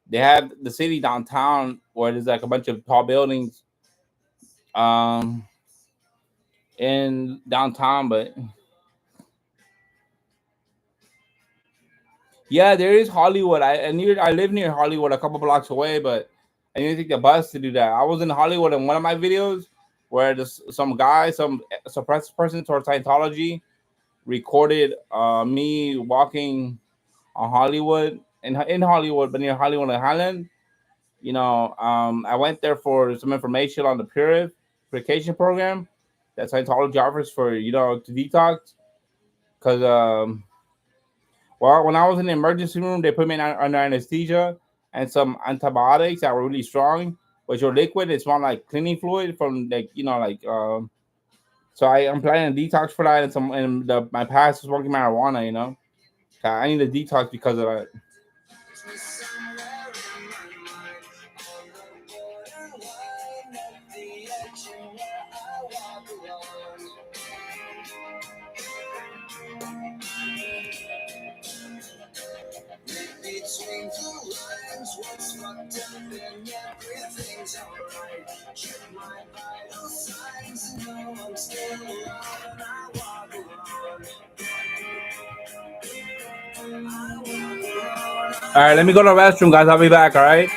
S1: They have the city downtown where there's like a bunch of tall buildings um in downtown, but yeah, there is Hollywood. I live near Hollywood, a couple blocks away, but I need to take the bus to do that. I was in Hollywood in one of my videos where some guy, some suppressed person towards Scientology, recorded me walking on Hollywood in Hollywood, but near Hollywood and Highland. You know, I went there for some information on the purification program that Scientology offers for to detox. Because well, when I was in the emergency room, they put me under anesthesia and some antibiotics that were really strong, which were liquid. It smelled like cleaning fluid from So I'm planning a detox for that, my past is smoking marijuana. You know, I need a detox because of that. All right, let me go to the restroom, guys. I'll be back. All right.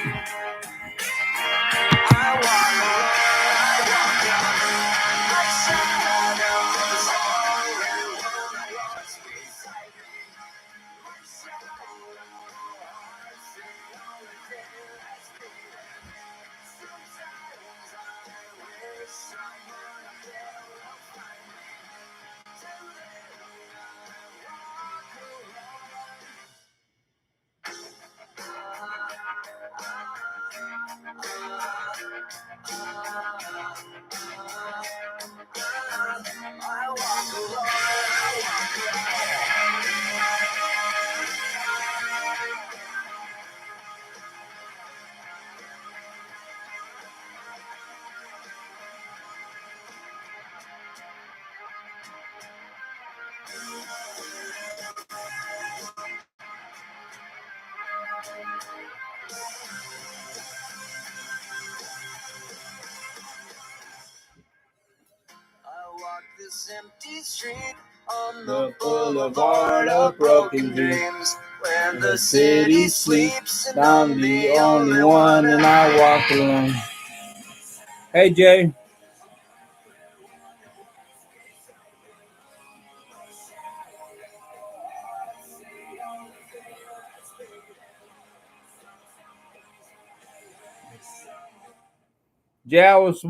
S1: This empty street on the boulevard of broken dreams, where the city sleeps and I'm the only one, and I walk alone. Hey Jay. Yeah, I was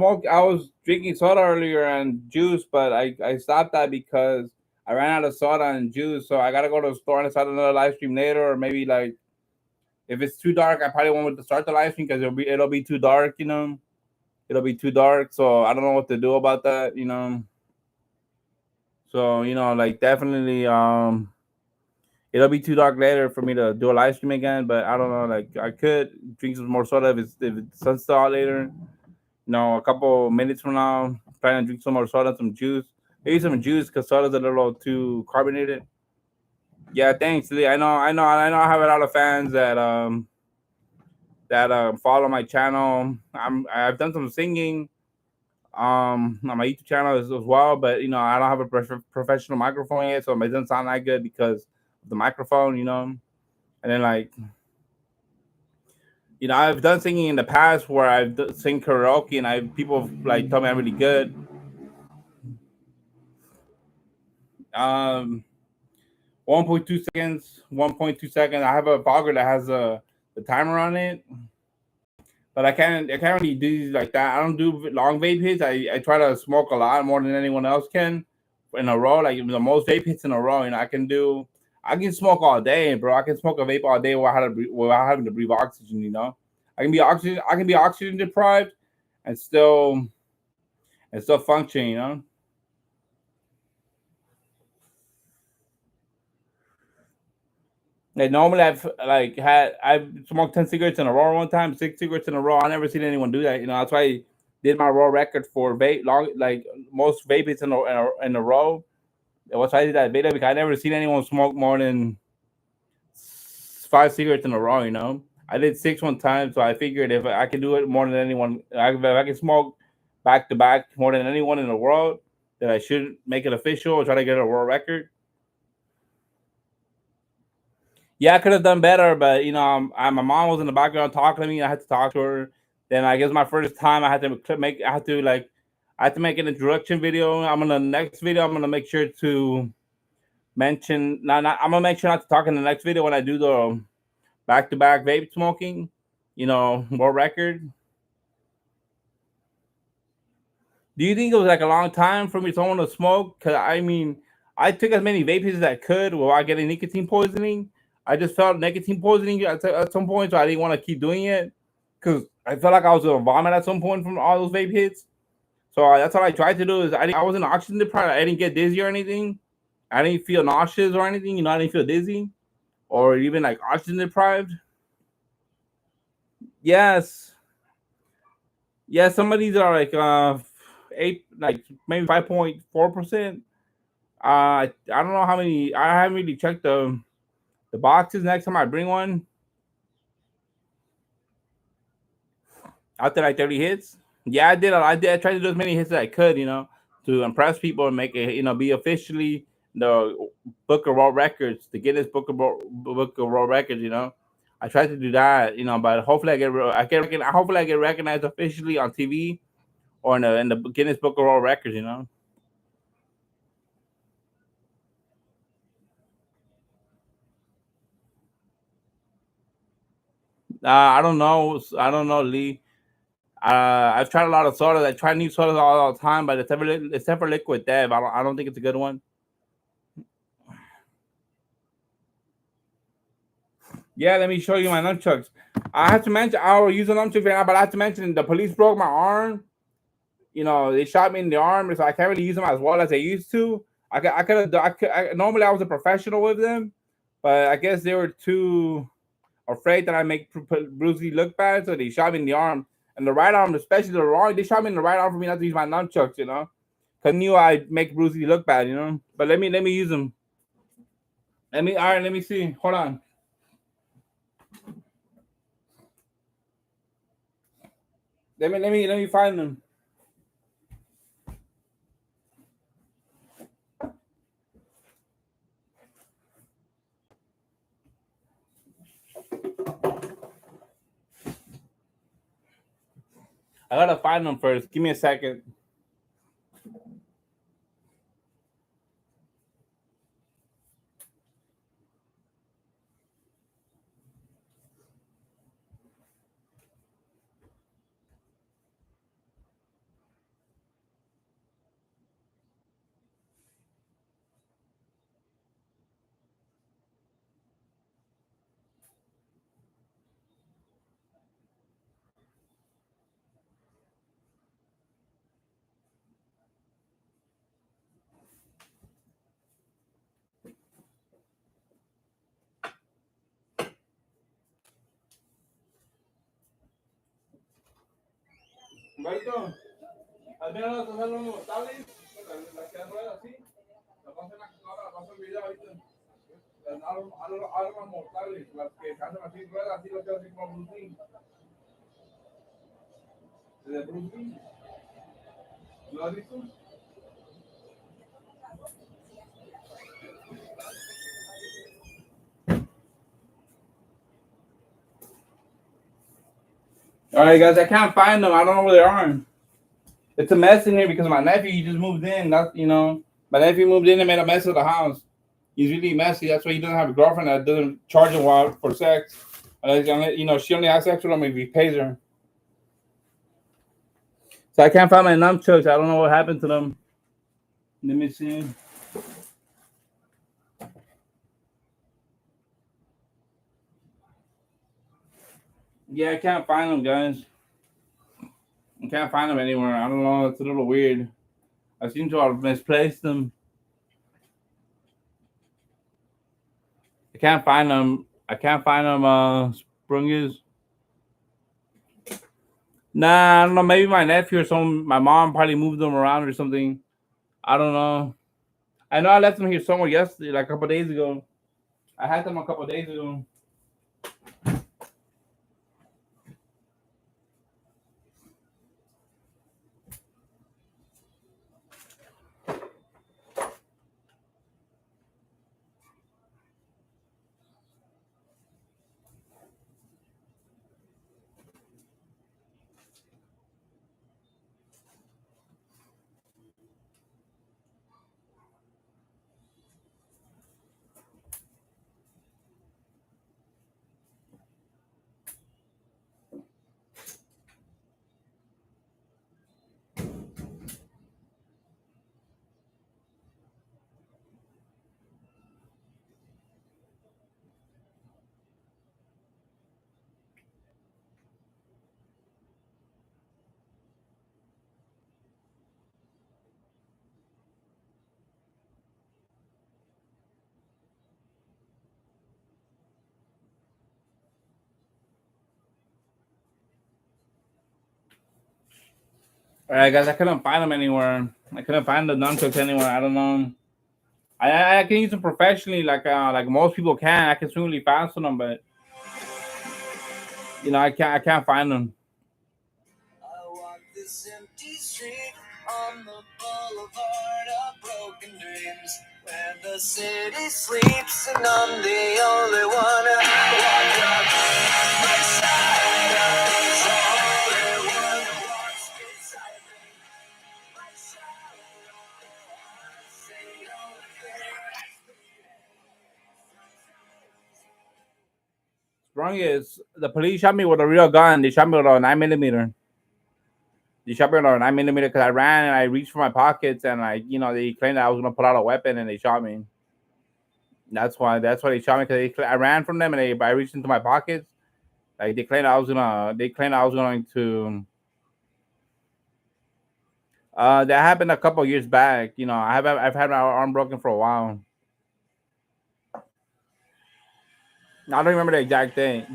S1: drinking soda earlier and juice, but I stopped that because I ran out of soda and juice. So I gotta go to the store and start another live stream later, or maybe like if it's too dark, I probably won't to start the live stream because it'll be too dark. It'll be too dark. So I don't know what to do about that. So like definitely it'll be too dark later for me to do a live stream again. But I don't know. Like I could drink some more soda if it's sun's still out later. A couple minutes from now, trying to drink some more soda, some juice, maybe some juice because soda's a little too carbonated. Yeah, thanks, Lee. I know. I have a lot of fans that follow my channel. I've done some singing on my YouTube channel as well, but I don't have a professional microphone yet, so it doesn't sound that good because of the microphone. And then like I've done singing in the past where sing karaoke, and people like tell me I'm really good. 1.2 seconds, 1.2 seconds. I have a fogger that has the timer on it, but I can't really do like that. I don't do long vape hits. I try to smoke a lot more than anyone else can in a row. Like the most vape hits in a row, I can smoke all day, bro. I can smoke a vape all day without having to breathe oxygen. I can be oxygen deprived and still function. Like normally I've smoked 10 cigarettes in a row one time, 6 cigarettes in a row. I never seen anyone do that. That's why I did my raw record for vape long like most vape hits in a row. That's why I did that beta because I never seen anyone smoke more than 5 cigarettes in a row. I did six one time, so I figured if I can do it more than anyone, if I can smoke back to back more than anyone in the world, then I should make it official or try to get a world record. Yeah, I could have done better, but my mom was in the background talking to me. I had to talk to her. Then I guess my first time, I had to make an introduction video. I'm gonna next video. I'm gonna make sure to mention. Not I'm gonna make sure not to talk in the next video when I do the back to back vape smoking. World record. Do you think it was like a long time for me someone to smoke? Cause I mean, I took as many vape hits as I could without getting nicotine poisoning. I just felt nicotine poisoning at some point, so I didn't want to keep doing it because I felt like I was gonna vomit at some point from all those vape hits. So that's what I tried to do. I wasn't oxygen deprived. I didn't get dizzy or anything. I didn't feel nauseous or anything. I didn't feel dizzy or even like oxygen deprived. Yes, yeah. Some of these are like eight, like maybe 5.4%. I don't know how many. I haven't really checked the boxes. Next time I bring one, after like 30 hits. Yeah, I did. I tried to do as many hits as I could, to impress people and make it, be officially the Book of World Records, the Guinness Book of World Records. I tried to do that, but hopefully hopefully I get recognized officially on TV or in the Guinness Book of World Records. I don't know. I don't know, Lee. I've tried a lot of sodas. I try new sodas all the time, but except for Liquid Dev, I don't think it's a good one. Yeah, let me show you my nunchucks. I have to mention I will use a nunchuck right now, but I have to mention the police broke my arm. They shot me in the arm, so I can't really use them as well as I used to. I could have. Normally I was a professional with them, but I guess they were too afraid that I make Bruce Lee look bad, so they shot me in the arm and the right arm, especially the wrong. They shot me in the right arm for me not to use my nunchucks, because knew I'd make Bruce Lee look bad. But let me use them. Let me see. Hold on. Let me find them. I gotta find them first. Give me a second. Humberto, ¿has venido a hacer unos tablets? La que rueda así. La paso en la computadora, la paso el video ahorita. Las armas mortales, las que hacen así ruedas, así lo que hacen como Bruce Lee. De Bruce Lee. ¿Lo has visto? All right, guys, I can't find them. I don't know where they are. It's a mess in here because my nephew he just moved in. That's my nephew moved in and made a mess of the house. He's really messy. That's why he doesn't have a girlfriend that doesn't charge him for sex. She only has sex with him if he pays her. So I can't find my nunchucks. I don't know what happened to them. Let me see. Yeah, I can't find them, guys. I can't find them anywhere. I don't know. It's a little weird. I seem to have misplaced them. I can't find them. I can't find them. Sprungies. Nah, I don't know. Maybe my nephew or my mom probably moved them around or something. I don't know. I know I left them here somewhere yesterday, like a couple days ago. I had them a couple days ago. All right, guys, I couldn't find them anywhere. I couldn't find the nunchucks anywhere. I don't know. I can use them professionally, like most people can. I can swing really fast on them, but I can't find them.
S3: I walk this empty street on the boulevard of broken dreams, where the city sleeps and I'm the only one who walks up my side. I'm the only one who walks beside me. My shadow, it's the only thing.
S1: Wrong is the police shot me with a real gun. They shot me with a 9mm. They shot me with a 9mm because I ran and I reached for my pockets and they claimed that I was gonna pull out a weapon and they shot me. That's why they shot me because I ran from them and I reached into my pockets. Like they claimed I was going to. That happened a couple years back. I've had my arm broken for a while. I don't remember the exact date.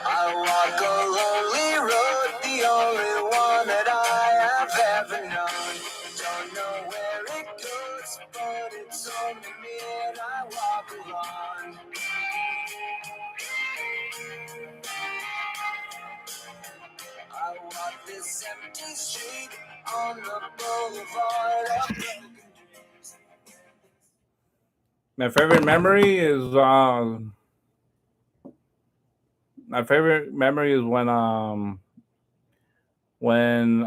S3: I walk a lonely road, the only one that I have ever known. Don't know where it goes, but it's only me and I walk alone. I walk this empty street on the boulevard of broken dreams.
S1: My favorite memory is when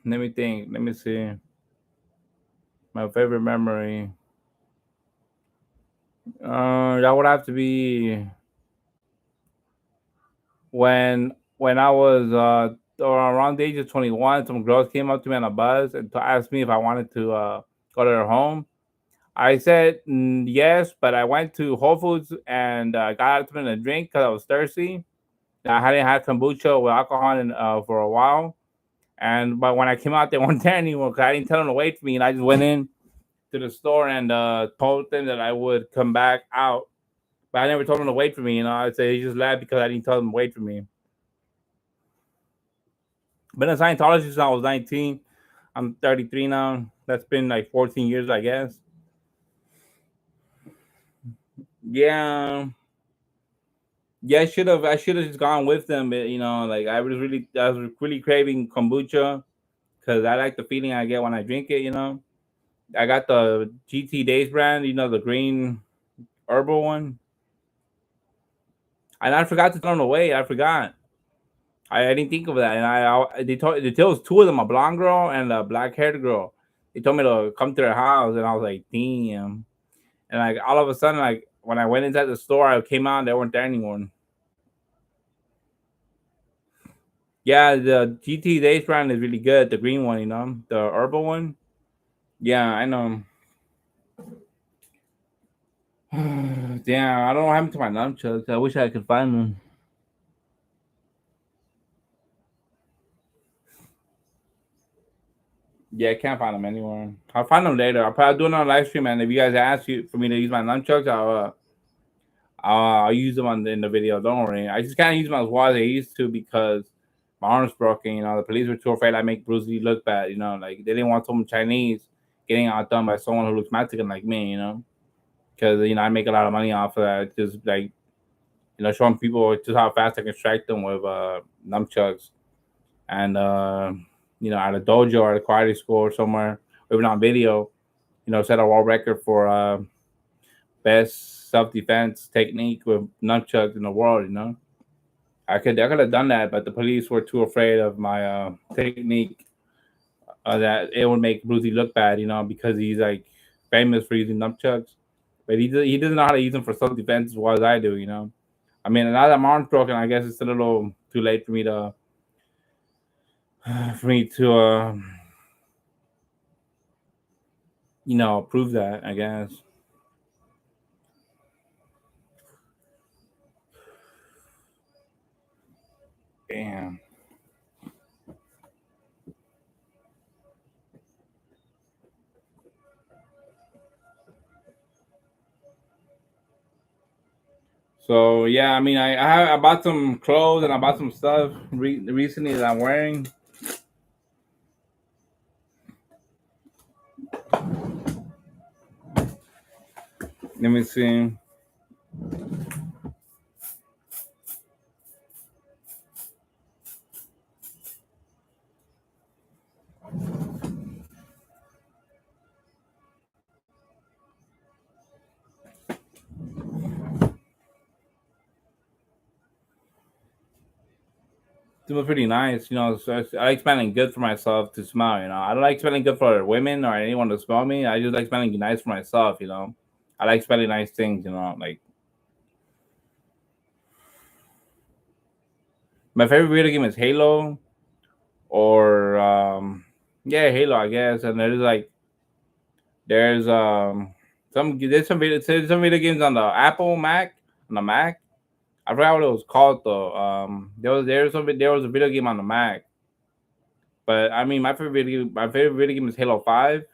S1: let me think. Let me see. My favorite memory. That would have to be when I was or around the age of 21, some girls came up to me on a bus and to ask me if I wanted to go to their home. I said yes, but I went to Whole Foods and got them a drink because I was thirsty. I hadn't had kombucha with alcohol for a while, and but when I came out, they weren't there anymore because I didn't tell them to wait for me, and I just went in to the store and told them that I would come back out, but I never told them to wait for me. I said he just laughed because I didn't tell them to wait for me. Been a Scientologist since I was 19. I'm 33 now. That's been like 14 years, I guess. Yeah, yeah. I should have just gone with them, but like I was really craving kombucha because I like the feeling I get when I drink it. I got the GT Days brand, the green herbal one, and I forgot to throw them away. I forgot. I didn't think of that, and they told us two of them, a blonde girl and a black haired girl. They told me to come to their house, and I was like, damn. And like all of a sudden, like when I went inside the store, I came out, they weren't there anymore. Yeah, the GT Days brand is really good. The green one, the herbal one. Yeah, I know. Damn, I don't know what happened to my nunchucks. I wish I could find them. Yeah, I can't find them anywhere. I'll find them later. I'll probably do another live stream, and if you guys ask you for me to use my nunchucks, I'll use them in the video. Don't worry. I just can't use them as well as I used to because my arm's broken. The police were too afraid I make Bruce Lee look bad. Like they didn't want someone Chinese getting outdone by someone who looks Mexican like me. Because I make a lot of money off of that. Just like showing people just how fast I can strike them with nunchucks, and at a dojo or at a karate school or somewhere, or even on video, set a world record for best self defense technique with nunchucks in the world. I could have done that, but the police were too afraid of my technique that it would make Brucey look bad. Because he's like famous for using nunchucks, but he doesn't know how to use them for self defense as well as I do. I mean, now that my arm's broken, I guess it's a little too late for me to prove that. I guess. Damn. So yeah, I mean, I bought some clothes and I bought some stuff recently that I'm wearing. Let me see. It was pretty nice. So I like smelling good for myself to smell. I don't like smelling good for women or anyone to smell me. I just like smelling nice for myself. I like smelling nice things. Like my favorite video game is Halo, or yeah, Halo, I guess. And there's some video games on the Apple Mac on the Mac. I forgot what it was called though. There was a video game on the Mac, but I mean my favorite video game is Halo 5,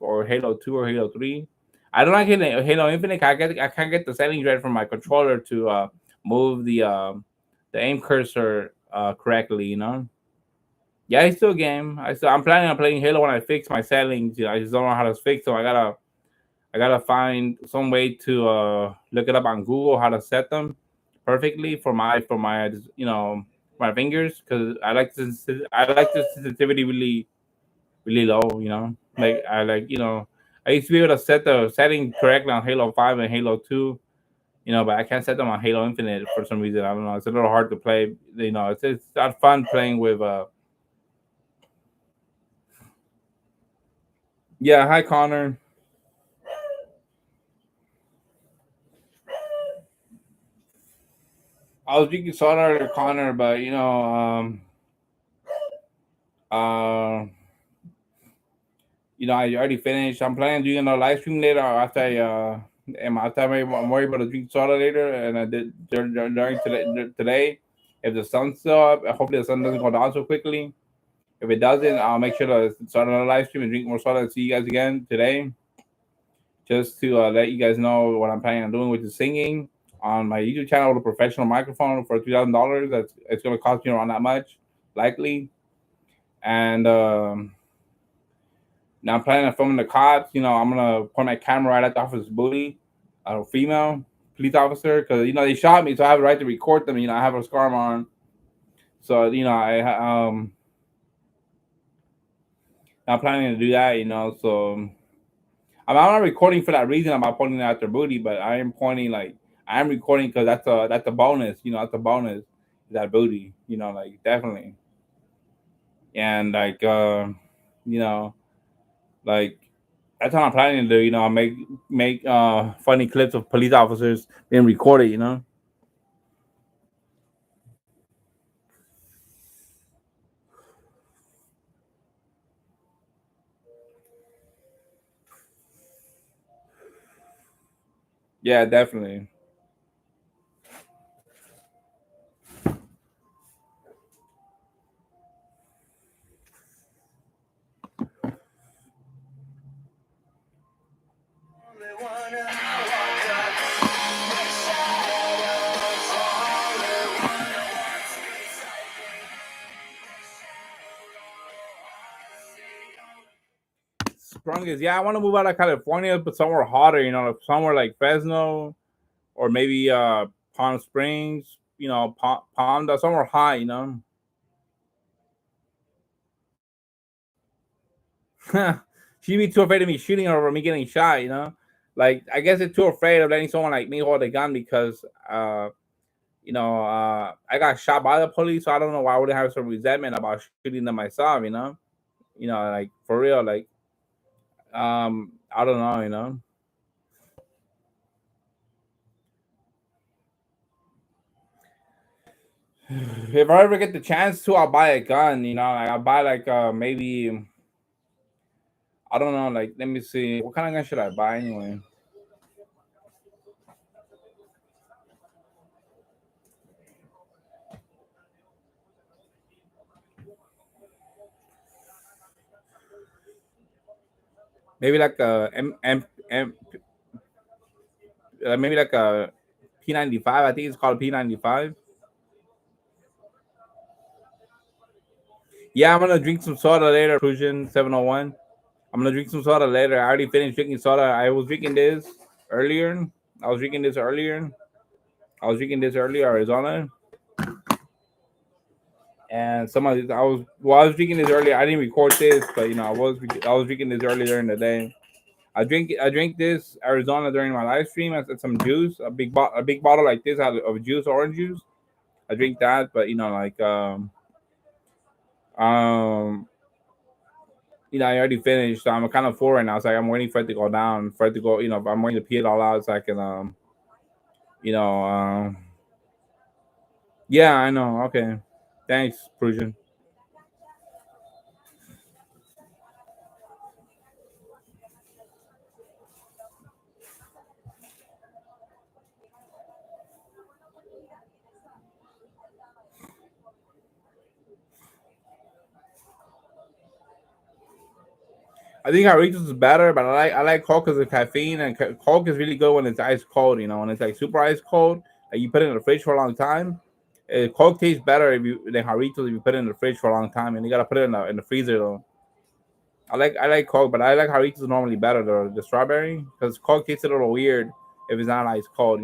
S1: or Halo 2 or Halo 3. I don't like Halo Infinite. I can't get the settings right from my controller to move the aim cursor correctly. Yeah, it's still a game. I'm planning on playing Halo when I fix my settings. I just don't know how to fix them. I gotta find some way to look it up on Google how to set them perfectly for my my fingers, because I like the sensitivity really really low. Like I used to be able to set the setting correctly on Halo 5 and Halo 2. But I can't set them on Halo Infinite for some reason. I don't know. It's a little hard to play. It's not fun playing with. Yeah, hi Connor. I was drinking soda earlier, Connor, but uh, I already finished. I'm planning on doing another live stream later after I'm more able to drink soda later, and I did during today. If the sun's still up, hopefully the sun doesn't go down so quickly. If it doesn't, I'll make sure to start another live stream and drink more soda and see you guys again today. Just to let you guys know what I'm planning on doing, which is singing on my YouTube channel with a professional microphone for $2,000. That's it's gonna cost me around that much, likely. And now I'm planning on filming the cops. I'm gonna point my camera right at the officer's booty, a female police officer, because they shot me, so I have a right to record them. I have a scar on my arm, so I'm planning to do that. So I'm not recording for that reason. I'm not pointing at their booty, but I am pointing I am recording because that's a bonus. That's a bonus. That booty. Definitely. And you know, like that's what I'm planning to do. Make funny clips of police officers being recorded. Yeah, definitely.
S3: Only wanna walk up the shadows. Only wanna walk beside me.
S1: Sprung is yeah. I want to move out of California, but somewhere hotter. Somewhere like Fresno or maybe Palm Springs. Palm, somewhere hot. She'd be too afraid of me shooting her or me getting shot. Like I guess they're too afraid of letting someone like me hold a gun because I got shot by the police, so I don't know why I wouldn't have some resentment about shooting them myself. Like for real, like I don't know. If I ever get the chance to, I'll buy a gun. Like I'll buy like maybe I don't know, like let me see. What kind of gun should I buy anyway? Maybe like a maybe like a P95. I think it's called P95. Yeah, I'm gonna drink some soda later. Prusian 701. I'm gonna drink some soda later. I already finished drinking soda. I was drinking this earlier. I was drinking this earlier. I was drinking this earlier, Arizona. And some of these, I was drinking this earlier. I didn't record this, but I was drinking this earlier during the day. I drink this Arizona during my live stream. I said some juice, a big bottle like this of juice, orange juice. I drink that, but um, I already finished. So I'm kind of full right now. So I'm waiting for it to go down, for it to go. I'm waiting to pee it all out so I can you know, yeah, I know. Okay, thanks, Prusian. I think Jarritos is better, but I like Coke because of caffeine, and Coke is really good when it's ice cold. When it's like super ice cold, like you put it in the fridge for a long time. Coke tastes better than Jarritos if you put it in the fridge for a long time, and you gotta put it in the freezer though. I like Coke, but I like Jarritos normally better the strawberry because Coke tastes a little weird if it's not ice cold.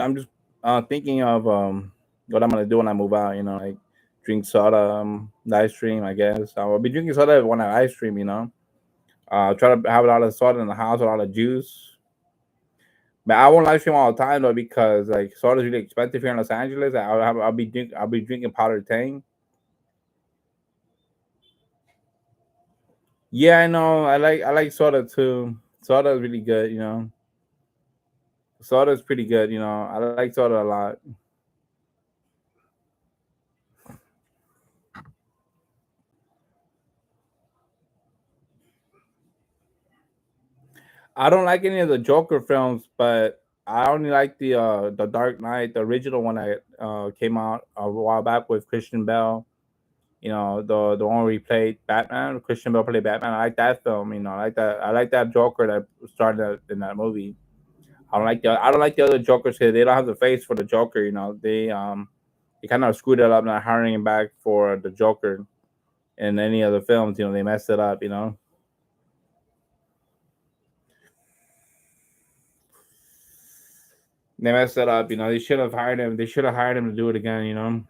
S1: I'm just thinking of what I'm gonna do when I move out. Like drink soda, ice cream. I guess I'll be drinking soda when I ice cream. Try to have a lot of soda in the house, a lot of juice. But I won't live stream all the time though because like soda's really expensive here in Los Angeles. I'll be drinking powdered Tang. Yeah, I know. I like soda too. Soda is really good, you know. Soda is pretty good, you know. I like soda a lot. I don't like any of the Joker films, but I only like the Dark Knight, the original one that came out a while back with Christian Bale. You know, the one where he played Batman. Christian Bale played Batman. I like that film. You know, I like that. I like that Joker that started in that movie. I don't like the other Jokers here. They don't have the face for the Joker. You know, they kind of screwed it up not hiring him back for the Joker in any of the films. You know, they messed it up. You know. They messed it up. You know, they should have hired him. They should have hired him to do it again. You know.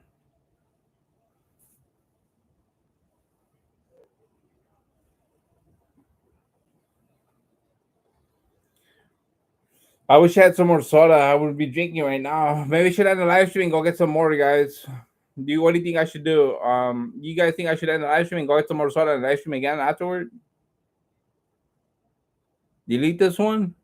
S1: I wish I had some more soda. I would be drinking right now. Maybe I should end the live stream and go get some more, guys. What do you think I should do? You guys think I should end the live stream and go get some more soda and live stream again afterward? Delete this one.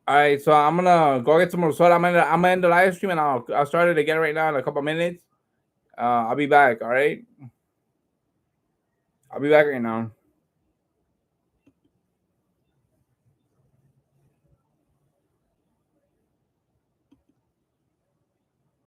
S1: All right, so I'm gonna go get some more soda. I'm gonna end the live stream and I'll start it again right now in a couple minutes. I'll be back. All right, I'll be back right now.